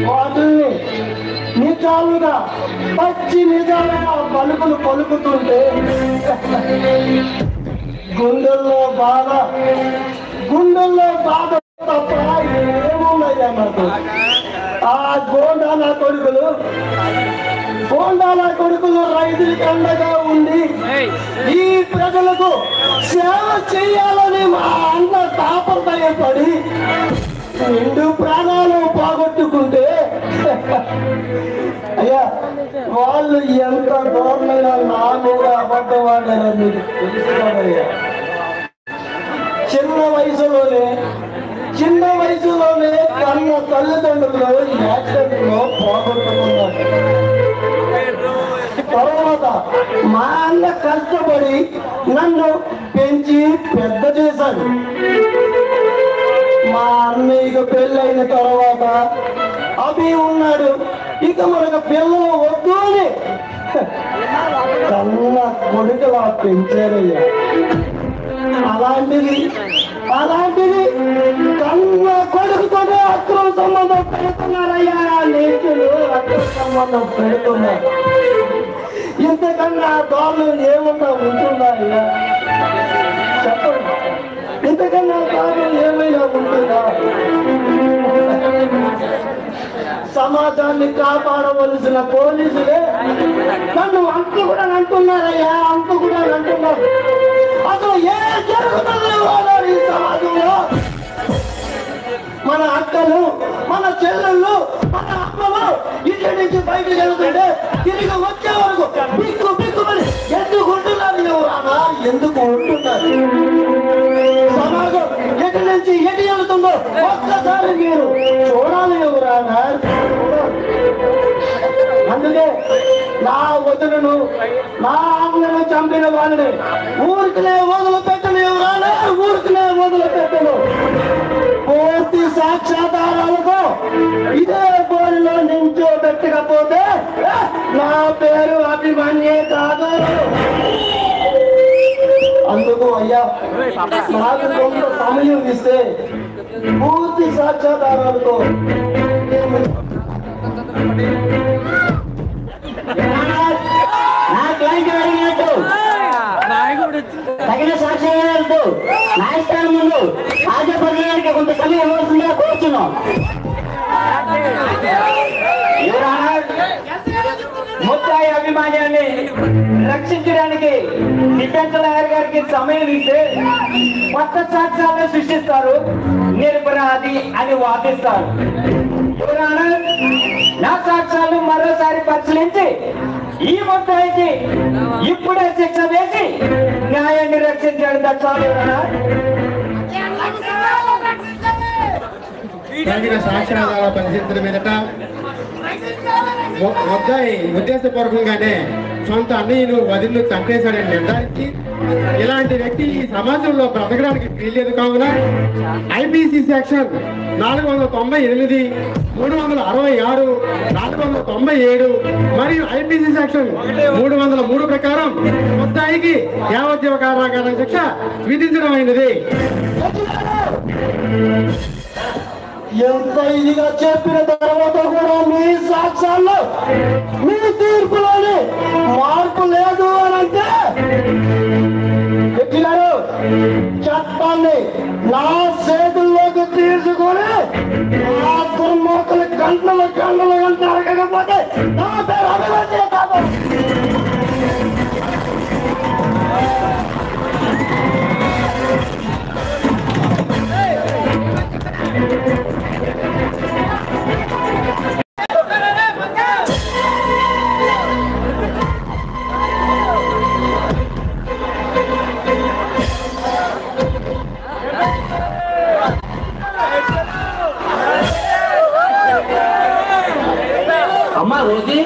వాటిని నిజాలుగా పచ్చి నిజాలుగా పలుకుతుంటే గుండెల్లో బాధ తప్ప ఏమున్నాయ్యా నాకు? ఆ గోండాల కొడుకులు రైతులకి అండగా ఉండి ఈ ప్రజలకు సేవ చేయాలని మా అన్న తాపత్రయపడి నిండు ప్రాణాలు పోగొట్టుకుంటే అయ్యా వాళ్ళు ఎంత దూరమైన నా కూడా అబద్ధవాడారో మీకు తెలుసుకోదయ్యా. చిన్న వయసులోనే కన్న తల్లిదండ్రులు యాక్సిడెంట్ లో పోగొట్టుకున్నారు. తర్వాత మా అన్న కష్టపడి నన్ను పెంచి పెద్ద చేశాడు. మా అన్నయ్యకు పెళ్ళైన తర్వాత అభి ఉన్నాడు. ఇక మనకు పిల్లలు వద్దు అని కన్న కొడుకులా పెంచారయ్యా. అలాంటిది కన్న కొడుకుతోనే అక్రమ సంబంధం పెడుతున్నారయ్యా. నీచులు అక్రమ సంబంధం పెడుతున్నారు. ఇంతకన్నా దారుణం ఏమన్నా ఉంటుందా అయ్యా? చెప్పండి, ఇంతకన్నా దారుణం ఏమైనా ఉంటుందా? సమాజాన్ని కాపాడవలసిన పోలీసులే నన్ను అంటూ కూడా అంటున్నారయ్యా, అంటున్నారు. అసలు ఏ జరుగుతుందో ఈ సమాజంలో మన అక్కలు, మన చెల్లెళ్ళు, మన అమ్మలు ఇంటి నుంచి బయటకు వెళ్తుంటే తిరిగి వచ్చే వరకు బిక్కుమని ఎందుకు ఉంటున్నారు ఎవరన్నా? ఎందుకు ఉంటున్నారు? సమాజం ఎటు నుంచి ఎటు వెళ్తుందో ఒక్కసారి మీరు చూడాలి ఎవరన్నా. అందుకే నా వదులను, నా అమ్మను చంపిన వాళ్ళని ఊరికనే వదిలిపెట్టను ఎవరానా, ఊరికనే వదిలిపెట్టను. పూర్తి సాక్ష్యాధారాలతో ఇదే బోర్డులో నించోబెట్టకపోతే నా పేరు అభిమన్యే కాదు. అందుకు అయ్యా నాకు కొంత సమయం ఇస్తే పూర్తి సాక్ష్యాధారాలతో నా క్లయింట్ అడిగినట్టు తగిన సాక్ష్యాలతో న్యాయస్థానం ముందు హాజరుపడడానికి కొంత సమయం ఇవ్వాల్సిందిగా కోరుతున్నాం. ముద్దాయి అభిమాన్యాన్ని రక్షించడానికి డిఫెన్స్ లాయర్ గారికి సమయం ఇస్తే కొత్త సాక్ష్యాలను సృష్టిస్తారు, నిరపరాధి అని వాదిస్తారు. నా సాక్ష్యాలను మరోసారి పరిశీలించి ఈ ముద్దాయికి ఇప్పుడే శిక్ష వేసి న్యాయాన్ని రక్షించడం దచ్చాలి. తగిన సాక్ష్యాధారాల పరిశీలన మీదట వద్దాయి ఉద్దేశపూర్వకంగానే సొంత అన్నయ్యను వదిలిను చంపేశాడని నిర్ధారించి ఇలాంటి వ్యక్తి ఈ సమాజంలో బ్రతకడానికి వీల్లేదు కావున ఐపీసీ సెక్షన్ 498, 366, 497 మరియు ఐపీసీ సెక్షన్ 303 ప్రకారం వద్దాయికి యావజ్జీవ కారాగార శిక్ష విధించడం అయినది. ఎంత ఇదిగా చెప్పిన తర్వాత కూడా మీ సాక్ష్యాల్లో మీ తీర్పులోని మార్పు లేదు అని అంటే ఎక్కినారు చట్టాన్ని నా చేతుల్లోకి తీసుకొని నా దుర్మోకులు గంటలు అడగకపోతే నా పేరు అభివృద్ధి కాదు. అమ్మా రోజీ,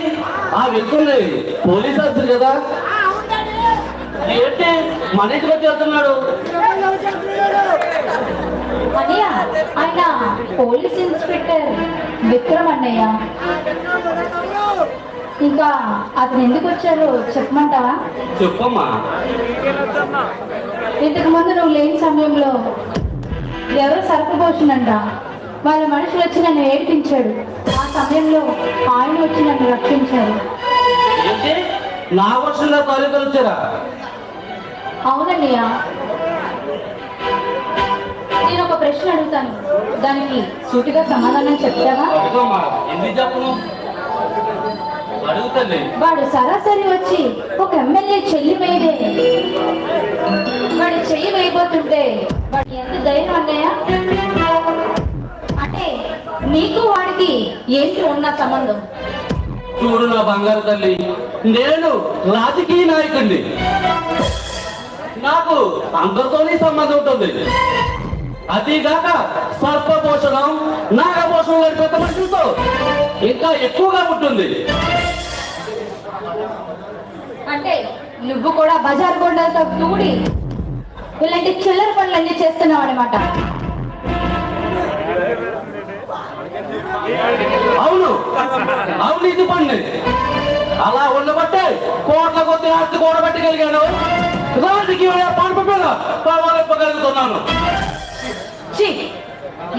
ఆ వ్యక్తుల్ని పోలీస్ ఆఫీసర్ కదా, ఏంటి మన ఇంటికి వచ్చి వెళ్తున్నాడు? అన్నయ్య, ఆయన పోలీస్ ఇన్స్పెక్టర్ విక్రమ్ అన్నయ్య. ఇంకా అతను ఎందుకు వచ్చారో చెప్పమంటావా? చెప్పమ్మా. ఇంతకు ముందు నువ్వు లేని సమయంలో ఎవరో సరుకు పోషణంట, వాళ్ళ మనుషులు వచ్చి నన్ను ఏడిపించాడు. ఆ సమయంలో ఆయన వచ్చి నన్ను రక్షించాడు. ఏంటి నా వర్షంలో తాలూకాలు వచ్చారా? అవునన్నయ్య, నేను ఒక ప్రశ్న అడుగుతాను, దానికి సూటిగా సమాధానం చెప్తావా? అడుగమ్మా, ఎందుకు చెప్పను? అడుగుతాను. వాడు సరాసరి వచ్చి ఒక ఎమ్మెల్యే చెల్లి మీదే వాడు చెయ్యి వేయబోతుంటే వాడు ఎంత ధైర్యం అన్నయ్య? అంటే నీకు వాడికి ఏంటి ఉన్న సంబంధం? చూడు నా బంగారు తల్లి, నేను రాజకీయ నాయకుడిని, నాకు అందరితోనే సంబంధం ఉంటుంది. అదిగాక సర్పపోషణం, నాగపోషణం లాంటి పెద్ద మనుషులతో ఇంకా ఎక్కువగా ఉంటుంది. అంటే నువ్వు కూడా బజార్ గొండలతో కూడి ఇలాంటి చిల్లర పనులన్నీ చేస్తున్నావు అనమాట. అవును అవును, ఇది పండి అలా ఉండబట్టే కోట్ల కొద్ది ఆస్తి కూడబెట్టగలిగాను, రాజకీయ పరవాలింపగలుగుతున్నాను.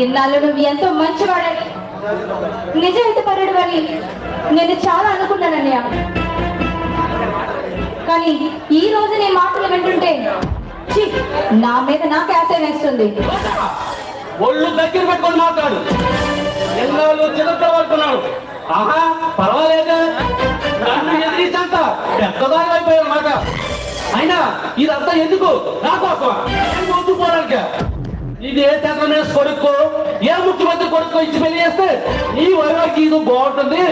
ఇన్నాళ్ళు నువ్వు ఎంతో మంచివాడని, నిజాయితీపరుడు అని నేను చాలా అనుకున్నానన్నయ్య. కానీ ఈ రోజు నీ మాటలు వింటుంటే నా మీద నాకు ఆశ వేస్తుంది. ఒళ్ళు దగ్గర పెట్టుకొని మాట్లాడు. ఎన్నాళ్ళు చిన్నప్పుడు పడుతున్నాడు. ఆహా పర్వాలేదు, నన్ను ఎదిరించంత పెద్దదాని అయిపోయాను మాట. అయినా ఇదంతా ఎందుకు? నా కోసం పోవడానికి. ఇది ఏ చంద్రమేష్ కొడుకు, ఏ ముఖ్యమంత్రి కొడుకు ఇచ్చి పెళ్లి చేస్తే ఈ వైవాహిక జీవితం బాగుంటుంది,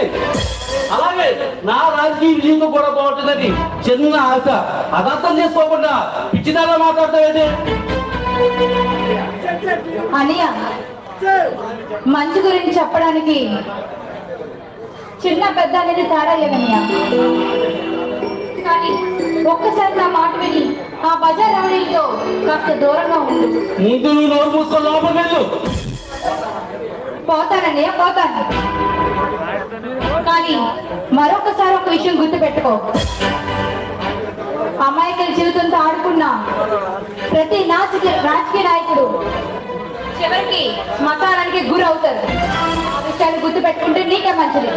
అలాగే నా రాజకీయ జీవితం కూడా బాగుంటుందని చిన్న ఆశ. అదర్థం చేసుకోకుండా పిచ్చిదారా మాట్లాడతావేంటి? అనియా, మంచి గురించి చెప్పడానికి చిన్న పెద్ద అనేది తేడా లేదనియా. కానీ ఒక్కసారి నా మాట విని ఆ బజార్ రమణీలతో కాస్త దూరంగా ఉండు. ముందు నువ్వు నోరు మూసుకొని లోపలికి వెళ్ళు. పోతానన్నయ్య, పోతాను. కానీ మరొకసారి ఒక విషయం గుర్తుపెట్టుకో, అమాయకుల జీవితంతో ఆడుకున్న ప్రతి రాజకీయ నాయకుడు చివరికి శ్మశానానికి గురవుతారు. ఆ విషయాన్ని గుర్తు పెట్టుకుంటే నీకే మంచిది.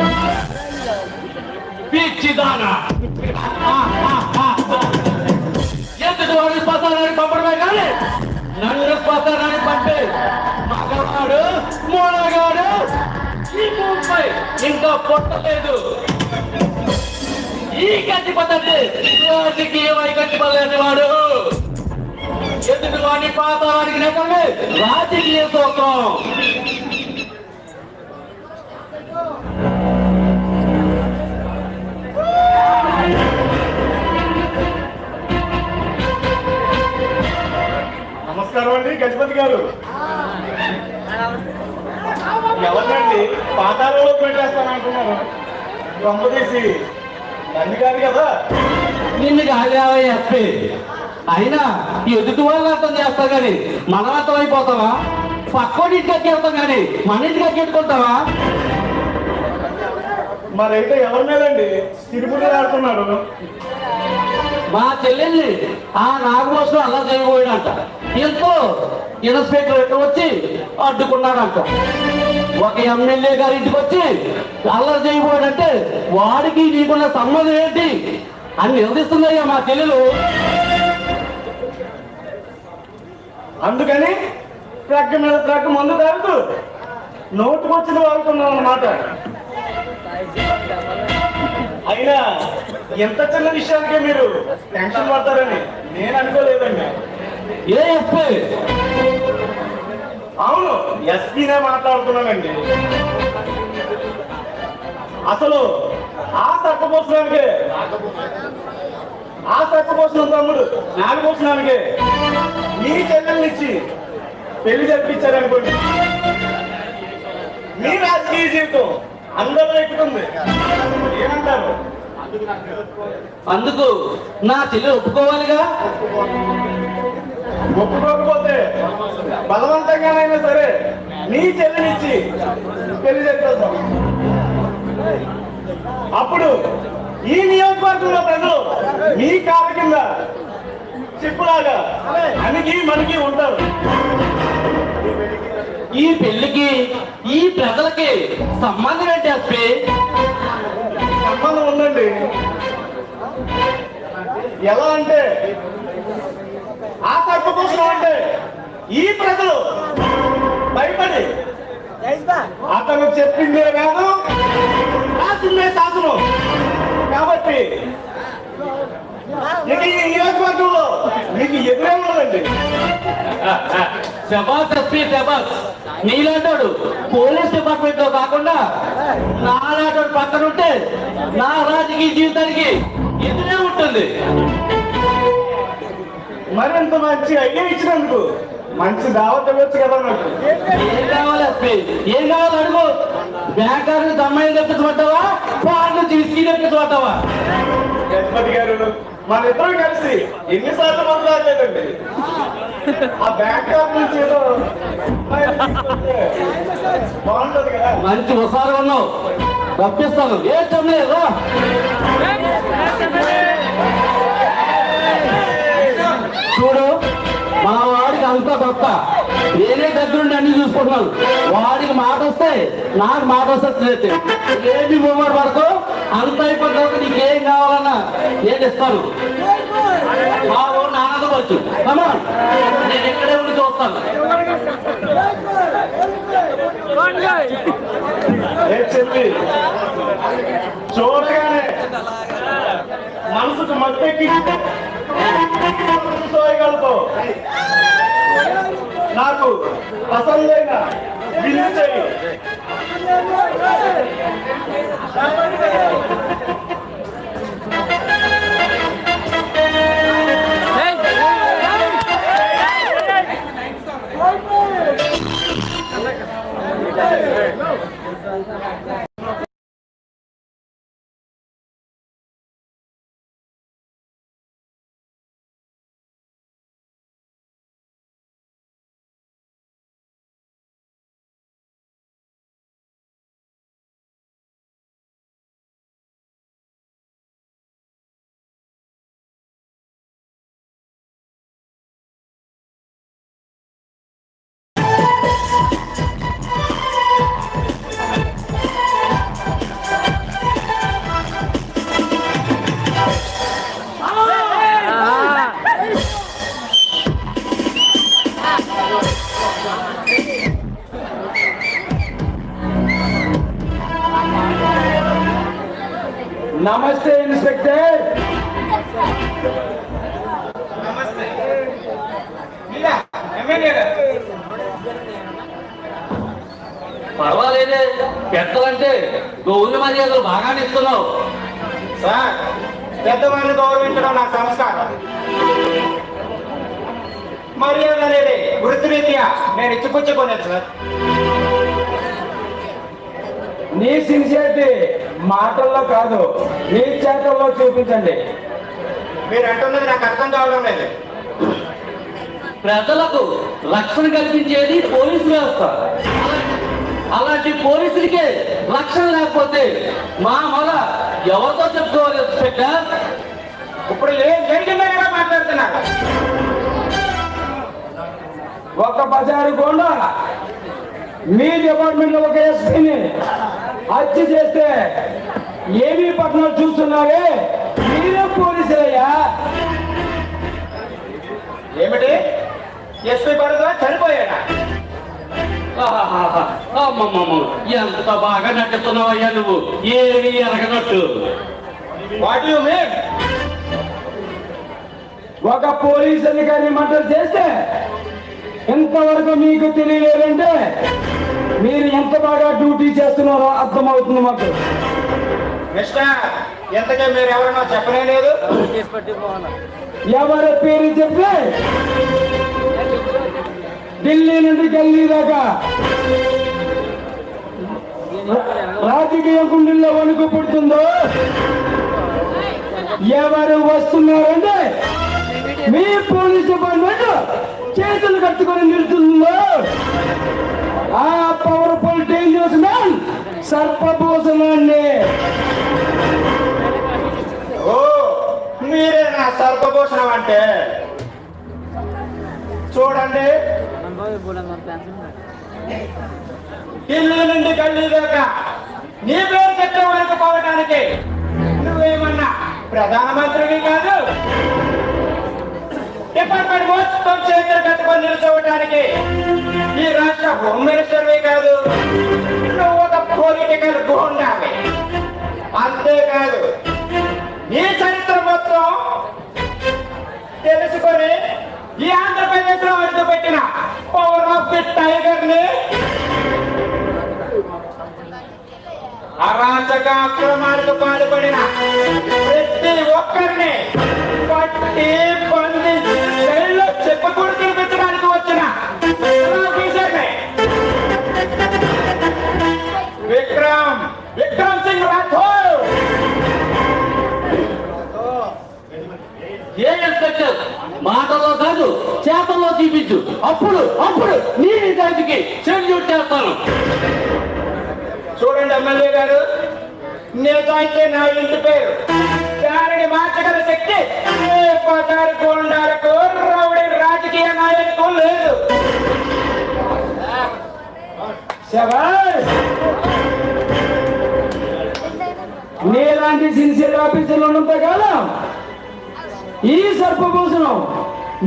పిచ్చిదానా ఎందుకు వాడి శ్మశానానికి పంపడమే కానీ నన్ను శ్మశానానికి పంపే మగవాడు మూలగాడు ఈ భూమిపై ఇంకా పుట్టలేదు. ఈ గట్టి పద్ధతి రాజకీయ వైగట్టి పడలేని వాడు ఎందుకు వాడిని పాతానికి నెట్టండి రాజకీయ సూత్రం. నమస్కారం అండి గజపతి గారు. ఎవరినండి పాతాలలో పెట్టేస్తానంటున్నారు? రొమ్మ తీసి నన్ను కాదు కదా. నిన్ను కాదు ఎస్పీ. అయినా ఎదుటి వాళ్ళు అర్థం చేస్తావు కానీ మనం అర్థం అయిపోతావా? పక్కోడి ఇంటికి ఎక్కేస్తాం కానీ మన ఇంటికి ఎక్కెట్టుకుంటావా? మరైతే ఎవరి మీదండి తిరుగుడు ఆడుతున్నారు? మా చెల్లెల్ని ఆ నాగభూషణం అలా చేయబోయాడంట. ఎంతో ఇన్స్పెక్టర్ ఇక్కడ వచ్చి అడ్డుకున్నాడంట. ఒక ఎమ్మెల్యే గారి ఇంటికి వచ్చి అల్లరి చేయబోయాడంటే వాడికి నీకున్న సంబంధం ఏంటి అని నిలదీస్తుందయ్యా మా చెల్లెలు. అందుకని ట్రక్ మీద ట్రక్ మందు తాగుతూ నోటుకొచ్చిన వాడుకున్నాం అన్నమాట. అయినా ఎంత చిన్న విషయానికే మీరు టెన్షన్ పడతారని నేను అనుకోలేదండి. ఏ ఎస్పీ? అవును, ఎస్పీనే మాట్లాడుతున్నానండి. అసలు ఆ సర్పపోషణం తమ్ముడు నాగపోషణానికి మీ చెల్లెల్నిచ్చి పెళ్లి జరిపించారనుకోండి, మీ రాజకీయ జీవితం అందరూ ఎక్కుతుంది. ఏమంటారు? అందుకు నా చెల్లి ఒప్పుకోవాలిగా. ఒప్పుకోకపోతే బలవంతంగానైనా సరే నీ చెల్లినిచ్చి పెళ్లి చేస్తాం. అప్పుడు ఈ నియోజకవర్గంలో ప్రజలు మీ కాళ్ళ కింద చెప్పులాగా అణిగి మణిగి ఉంటారు. ఈ పెళ్లికి ఈ ప్రజలకి సంబంధం ఏంటి ఎస్పీ? సంబంధం ఉందండి. ఎలా అంటే ఆ సర్పపోషణం అంటే ఈ ప్రజలు భయపడి అతను చెప్పిందే వేదం, రాసిందే శాసనం. కాబట్టి ఇక ఈ నియోజకవర్గంలో మీకు ఎదురే ఉండదండి. శబాస్ ఎస్పీ శబాస్. నీలాంటాడు పోలీస్ డిపార్ట్మెంట్ లో కాకుండా నాలాంటాడు పక్కన ఉంటే నా రాజకీయ జీవితానికి ఎదురే ఉంటుంది. మరింత మంచి ఐడియా ఇచ్చినందుకు మంచి దావత్ ఇవ్వచ్చు కదా నాకు. ఏం కావాలి ఎస్పీ? ఏం కావాలి అడుగు. బ్యాంకర్ అమ్మాయిని తెప్పించమంటావా? వాళ్ళు తీసుకు తెప్పించమంటావా? గజపతి గారు, మన ఇద్దరం కలిసి ఎన్నిసార్లు మాట్లాడలేదండి. ఆ బ్యాంక్ నుంచి ఏదో బాగుంటది కదా. మంచి హుషారు ఉన్నావు, రప్పిస్తాను. ఏ చెప్పలేదు చూడు, మా వాడికి అంత గొప్ప. నేనే దగ్గరుండి అన్ని చూసుకుంటున్నాను. వాడికి మాట వస్తే నాకు మాట వస్తుంది. ఏమి మూమెంట్ పడకు. అంత అయిపోయిన తర్వాత నీకేం కావాలన్నా నేను ఇస్తాను. మా ఊరిని ఆనందపరచు. నేను ఇక్కడే ఉండి చూస్తాను. ఏ చెప్పి చూడగానే మనసుకు మత్తెక్కి సోయగలతో నాకు పసందైన బిల్లు చేయి. నమస్తే ఇన్స్పెక్టర్. పర్వాలేదే, పెద్దలంటే గౌరవ మర్యాదలు బాగానే ఇస్తున్నావు. సార్, పెద్దవారిని గౌరవించడం నాకు సంస్కారం. మర్యాద అనేది వృత్తిరీత్యా నేను ఇచ్చిపుచ్చుకోలేదు సార్. నీ సిన్సియరిటీ మాటల్లో కాదు, నీ చేతల్లో చూపించండి. మీరు అంటున్నది నాకు అర్థం కావడం లేదు. ప్రజలకు రక్షణ కల్పించేది పోలీసు వ్యవస్థ. అలాంటి పోలీసులకే రక్షణ లేకపోతే మా మొల ఎవరితో చెప్పుకోవాలి ఇన్స్పెక్టర్? ఇప్పుడు ఏం జరిగిందో ఎలా మాట్లాడుతున్నారు? ఒక బజారు గోండా మీ డిపార్ట్మెంట్ లో ఒక ఎస్పీని హత్య చేస్తే ఏమీ పట్టణం చూస్తున్నారే, మీరే పోలీసులయ్యా. ఏమిటి, ఎస్పీ పడదా చనిపోయాడా? అమ్మమ్మమ్మ, ఎంత బాగా నటిస్తున్నావయ్యా నువ్వు, ఏమీ ఎరగనట్టు. What you mean? ఒక పోలీస్ అధికారిని మర్డర్ చేస్తే ఎంతవరకు మీకు తెలియలేదంటే మీరు ఎంత బాగా డ్యూటీ చేస్తున్నారో అర్థమవుతుంది మాకు. మిస్టర్, ఎంతకే మీరు ఎవరన్నా చెప్పనే లేదు. ఎవరి పేరు చెప్తే ఢిల్లీ నుండి గల్లీ దాకా రాజకీయ గుండెల్లో వణుకు పుడుతుందో, ఎవరు వస్తున్నారంటే మీ పోలీస్ డిపార్ట్మెంట్ చేతులు కట్టుకొని నిలుతుందో ఆ పవర్ఫుల్ డేంజరస్ మ్యాన్ సర్పభూషణాన్ని. ఓ, మీరే నా సర్పభూషణం అంటే? చూడండి, ఢిల్లీ నుండి గల్లీ దాకా నీ పేరు చెట్టు వరకు పోవడానికి నువ్వేమన్నా ప్రధానమంత్రివి కాదు. డిపార్ట్మెంట్ మొత్తం చేతులు కట్టుకొని నిల్చోవడానికి ఈ రాష్ట్ర హోమ్ మినిస్టర్వే కాదు. నువ్వు ఒక పొలిటికల్ గూండావి. అంతేకాదు, నీ చరిత్ర మొత్తం తెలుసుకొని ఈ ఆంధ్రప్రదేశ్ లో అడ్డుపెట్టిన పవర్ ఆఫ్ ది టైగర్ ని, అరాచక అక్రమాలకు పాల్పడిన ప్రతి ఒక్కరిని పట్టి బంధించి జైల్లో చెప్పకూడదు తినిపించడానికి వచ్చిన ఆఫీసర్ని విక్రమ్ సింగ్ రాథోడ్. ఏ ఇన్స్పెక్టర్, మాటల్లో కాదు చేతల్లో చూపించు, అప్పుడు అప్పుడు నీ నిజాయితీకి సెల్యూట్ చేస్తాను. చూడండి ఎమ్మెల్యే గారు, నిజాయితీ నా ఇంటి పేరు. దానిని మార్చగల శక్తి ఏ పదారు గోండాలకు, రౌడీ రాజకీయ నాయకులకు లేదు. శభాష్! నీలాంటి సిన్సియర్ ఆఫీసర్లు ఉన్నంత కాలం ఈ సర్పభూషణం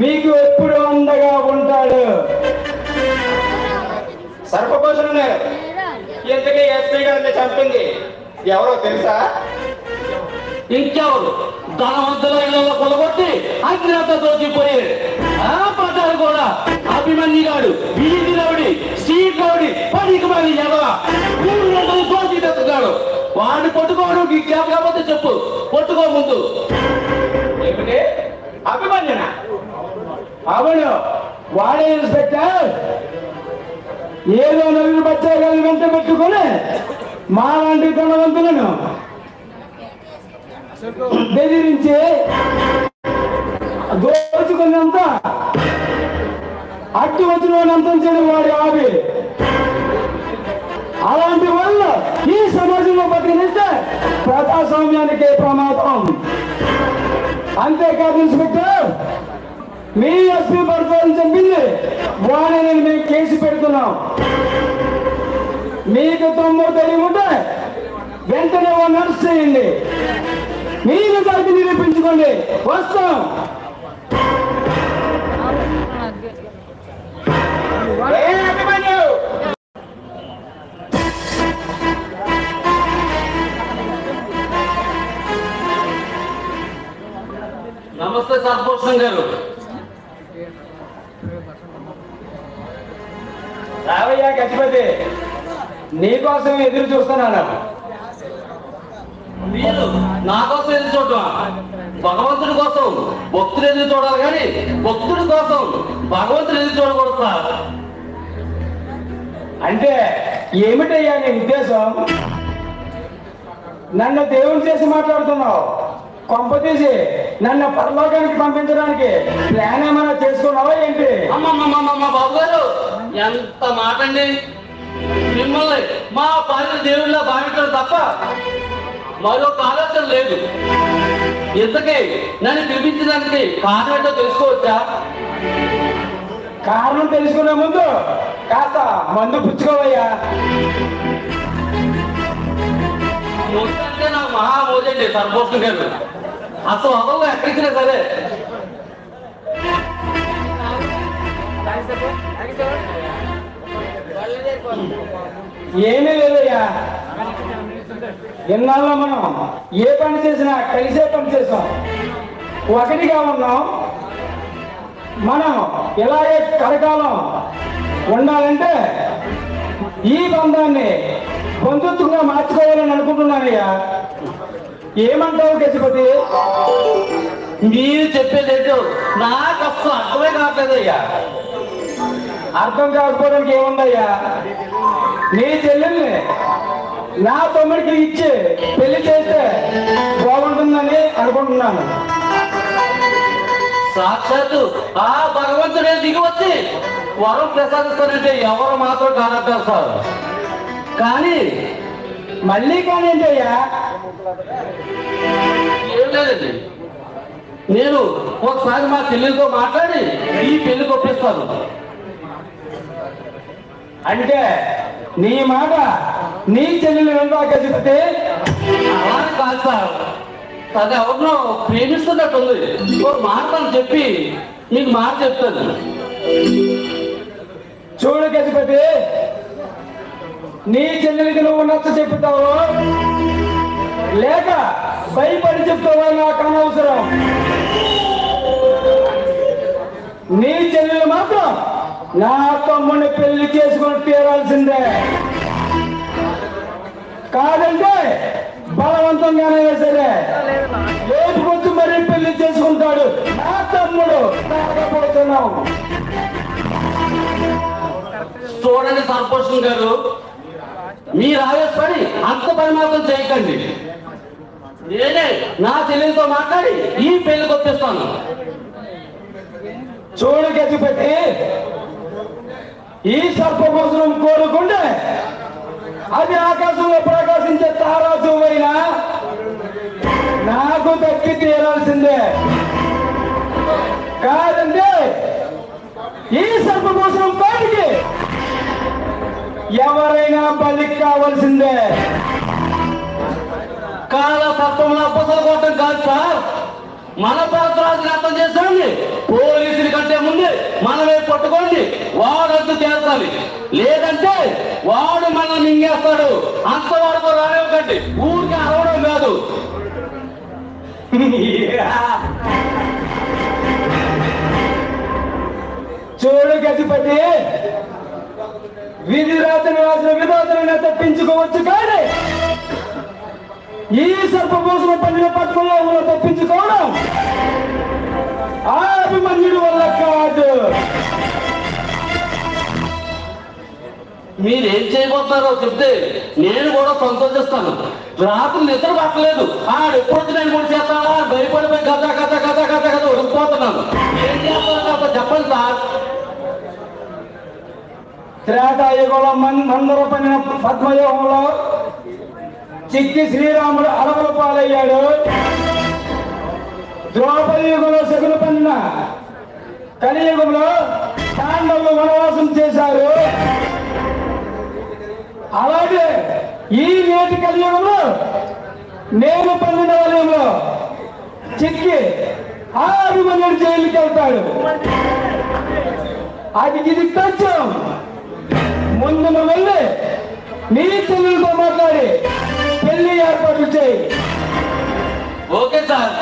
మీకు ఎప్పుడు అండగా ఉంటాడు. సర్పభూషణం ఎందుకే ఎస్పీ గారిని చంపింది ఎవరో తెలుసా? ఇంకెవరు? ధనవంతుల ఇళ్లలో కొలగొట్టి అగ్నితో దోచిపోయి ఆ ప్రజలు కూడా అభిమన్యు గాడు, వీధి రౌడి, స్ట్రీట్ రౌడి, పనికి మరి ఎదవ ఊరు దోచి తెచ్చుతాడు. వాడిని పట్టుకోవడం నీకు కాకపోతే చెప్పు, పట్టుకో ముందు. ఏమిటి, అభిమన్యున? అవును, వాడే ఇన్స్పెక్టర్. ఏదో నలుగురు బచ్చాగాలను వెంట పెట్టుకుని మాలాంటి ధనవంతులను బెదిరించి దోచుకున్నంత అడ్డు వచ్చిన అంతం చేయడం వాడి ఆవి. అలాంటి వాళ్ళు ఈ సమాజంలో బతికిస్తే ప్రజాస్వామ్యానికే ప్రమాదం. అంతేకాదు ఇన్స్పెక్టర్, మీ ఎస్పీ పడుకోవాలని చెప్పింది వాడిని మేము కేసు పెడుతున్నాం. మీకు తొమ్మిది తెలివి ఉంటే వెంటనే వాడిని అరెస్ట్ చేయండి. మీ నిజాయితీ నిరూపించుకోండి. వస్తాం. చూడండి సర్పంచ్ గారు. రావయ్యా గజపతి, నీకోసం ఎదురు చూస్తున్నాను. మీరు నా కోసం ఎదురు చూడటం, భగవంతుడి కోసం భక్తులు ఎదురు చూడాలి కానీ భక్తుడి కోసం భగవంతుడు ఎదురు చూడకూడదు సార్. అంటే ఏమిటయ్యా నీ ఉద్దేశం? నన్ను దేవుని చేసి మాట్లాడుతున్నావు. కొంప తీసి నన్ను పరలోకానికి పంపించడానికి ప్లాన్ ఏమైనా చేసుకున్నావా ఏంటి? అమ్మమ్మమ్మమ్మ బాబు గారు, ఎంత మాట అండి! మిమ్మల్ని మా పాలిన దేవుళ్ళ భావించడం తప్ప మరొక ఆలోచన లేదు. ఇంతకీ నన్ను పిలిపించడానికి కారణం ఏంటో తెలుసుకోవచ్చా? కారణం తెలుసుకునే ముందు కాస్త మందు పుచ్చుకోవయ్యా. మొత్తంటే నాకు మహా మోజండి సర్పంచ్ గారు. అసలు అవ్వగా ఎక్కడిచ్చినా సరే ఏమీ లేదయ్యా. ఎన్నాళ్ళలో మనం ఏ పని చేసినా కలిసే పని చేసాం, ఒకటిగా ఉన్నాం. మనం ఇలాగే కరకాలం ఉండాలంటే ఈ బంధాన్ని బంధుత్వంగా మార్చుకోవాలని అనుకుంటున్నానయ్యా. ఏమంటావు గజపతి? మీరు చెప్పేది ఏంటో నాకు అసలు అర్థమే కావట్లేదయ్యా. అర్థం కాకపోవడానికి ఏముందయ్యా? నీ చెల్లెల్ని నా తమ్ముడికి ఇచ్చి పెళ్లి చేస్తే బాగుంటుందని అనుకుంటున్నాను. సాక్షాత్తు ఆ భగవంతుడే దిగి వచ్చి వరం ప్రసాదిస్తానంటే ఎవరు మాత్రం కాదంటారు సార్. కానీ మళ్ళీ కానీ ఏంటయ్యా? ఏం లేదండి, నేను ఒకసారి మా చెల్లెలతో మాట్లాడి ఈ పెళ్లి ఒప్పిస్తాను. అంటే నీ మాట నీ చెల్లెలు వినడా గజపతి? అలా కాదు సార్, అది ఎవరినో ప్రేమిస్తున్నట్టుంది. ఒక మాట తను చెప్పి మీకు మాట చెప్తాను. చూడు గజపతి, నీ చెల్లెలికి నువ్వు నచ్చ చెప్తావు లేక భయపడి చెప్తావా నాకు అనవసరం. నీ చెల్లెలు మాత్రం నా తమ్ముడిని పెళ్లి చేసుకొని తీరాల్సిందే. కాదంటే బలవంతంగానే సరే లేపుకొచ్చి మరీ పెళ్లి చేసుకుంటాడు నా తమ్ముడు. తాగపోతున్నావు. చూడండి సర్పంచ్ గారు, మీరు ఆవేశపడి అంత పని మాత్రం చేయకండి. నేనే నా చెల్లెలతో మాట్లాడి ఈ పెళ్లి కొప్పిస్తాను. చూడు గజపతి, ఈ సర్పభూషణం కోరుకుంటే అది ఆకాశంలో ప్రకాశించే తారాజువైనా నాకు దక్కి తీరాల్సిందే. కాదంటే ఈ సర్పభూషణం పాటికి ఎవరైనా బలి కావాల్సిందే. కాల సర్పంలో అప్పసలు కొట్టడం కాదు సార్, మన భరతరాజుని అర్థం చేసుకోండి. పోలీసుల కంటే ముందు మనమే పట్టుకోండి, వాడంతా చేర్చాలి. లేదంటే వాడు మనల్ని మింగేస్తాడు. అంతవరకు రానివ్వకండి, ఊరికి అరవడం కాదు. చూడు గజపతి, విధి రాత్రి రాసిన విధాతలైనా తప్పించుకోవచ్చు కానీ ఈ సర్పభూషణ పండిన పట్టుకుల్లో తప్పించుకోవడం ఆ అభిమన్యుడి వల్ల కాదు. మీరేం చేయబోతున్నారో చెప్తే నేను కూడా సంతోషిస్తాను. రాత్రి నిద్ర పట్టలేదు. ఎప్పుడు నేను కూడా చేస్తానా భయపడిపోయి గత గత గత గత గత ఉడికిపోతున్నాను. ఏం చేస్తాను చెప్పండి సార్. త్రేతాయుగంలో మందర పడిన పద్మయోగంలో చిక్కి శ్రీరాముడు అడవుల పాలయ్యాడు. ద్రౌపది యుగంలో శకున పడిన కలియుగంలో పాండవులు వనవాసం చేశారు. అలాగే ఈ నేటి కలియుగంలో నేను పొందిన వలయంలో చిక్కి ఆ అభిమన్యుడు జైలుకి వెళ్తాడు. అది ఇది కొంచెం ముందు నువ్వు వెళ్ళి నీ చెల్లెలతో మాట్లాడి పెళ్లి ఏర్పాట్లు చేయి. Okay sir.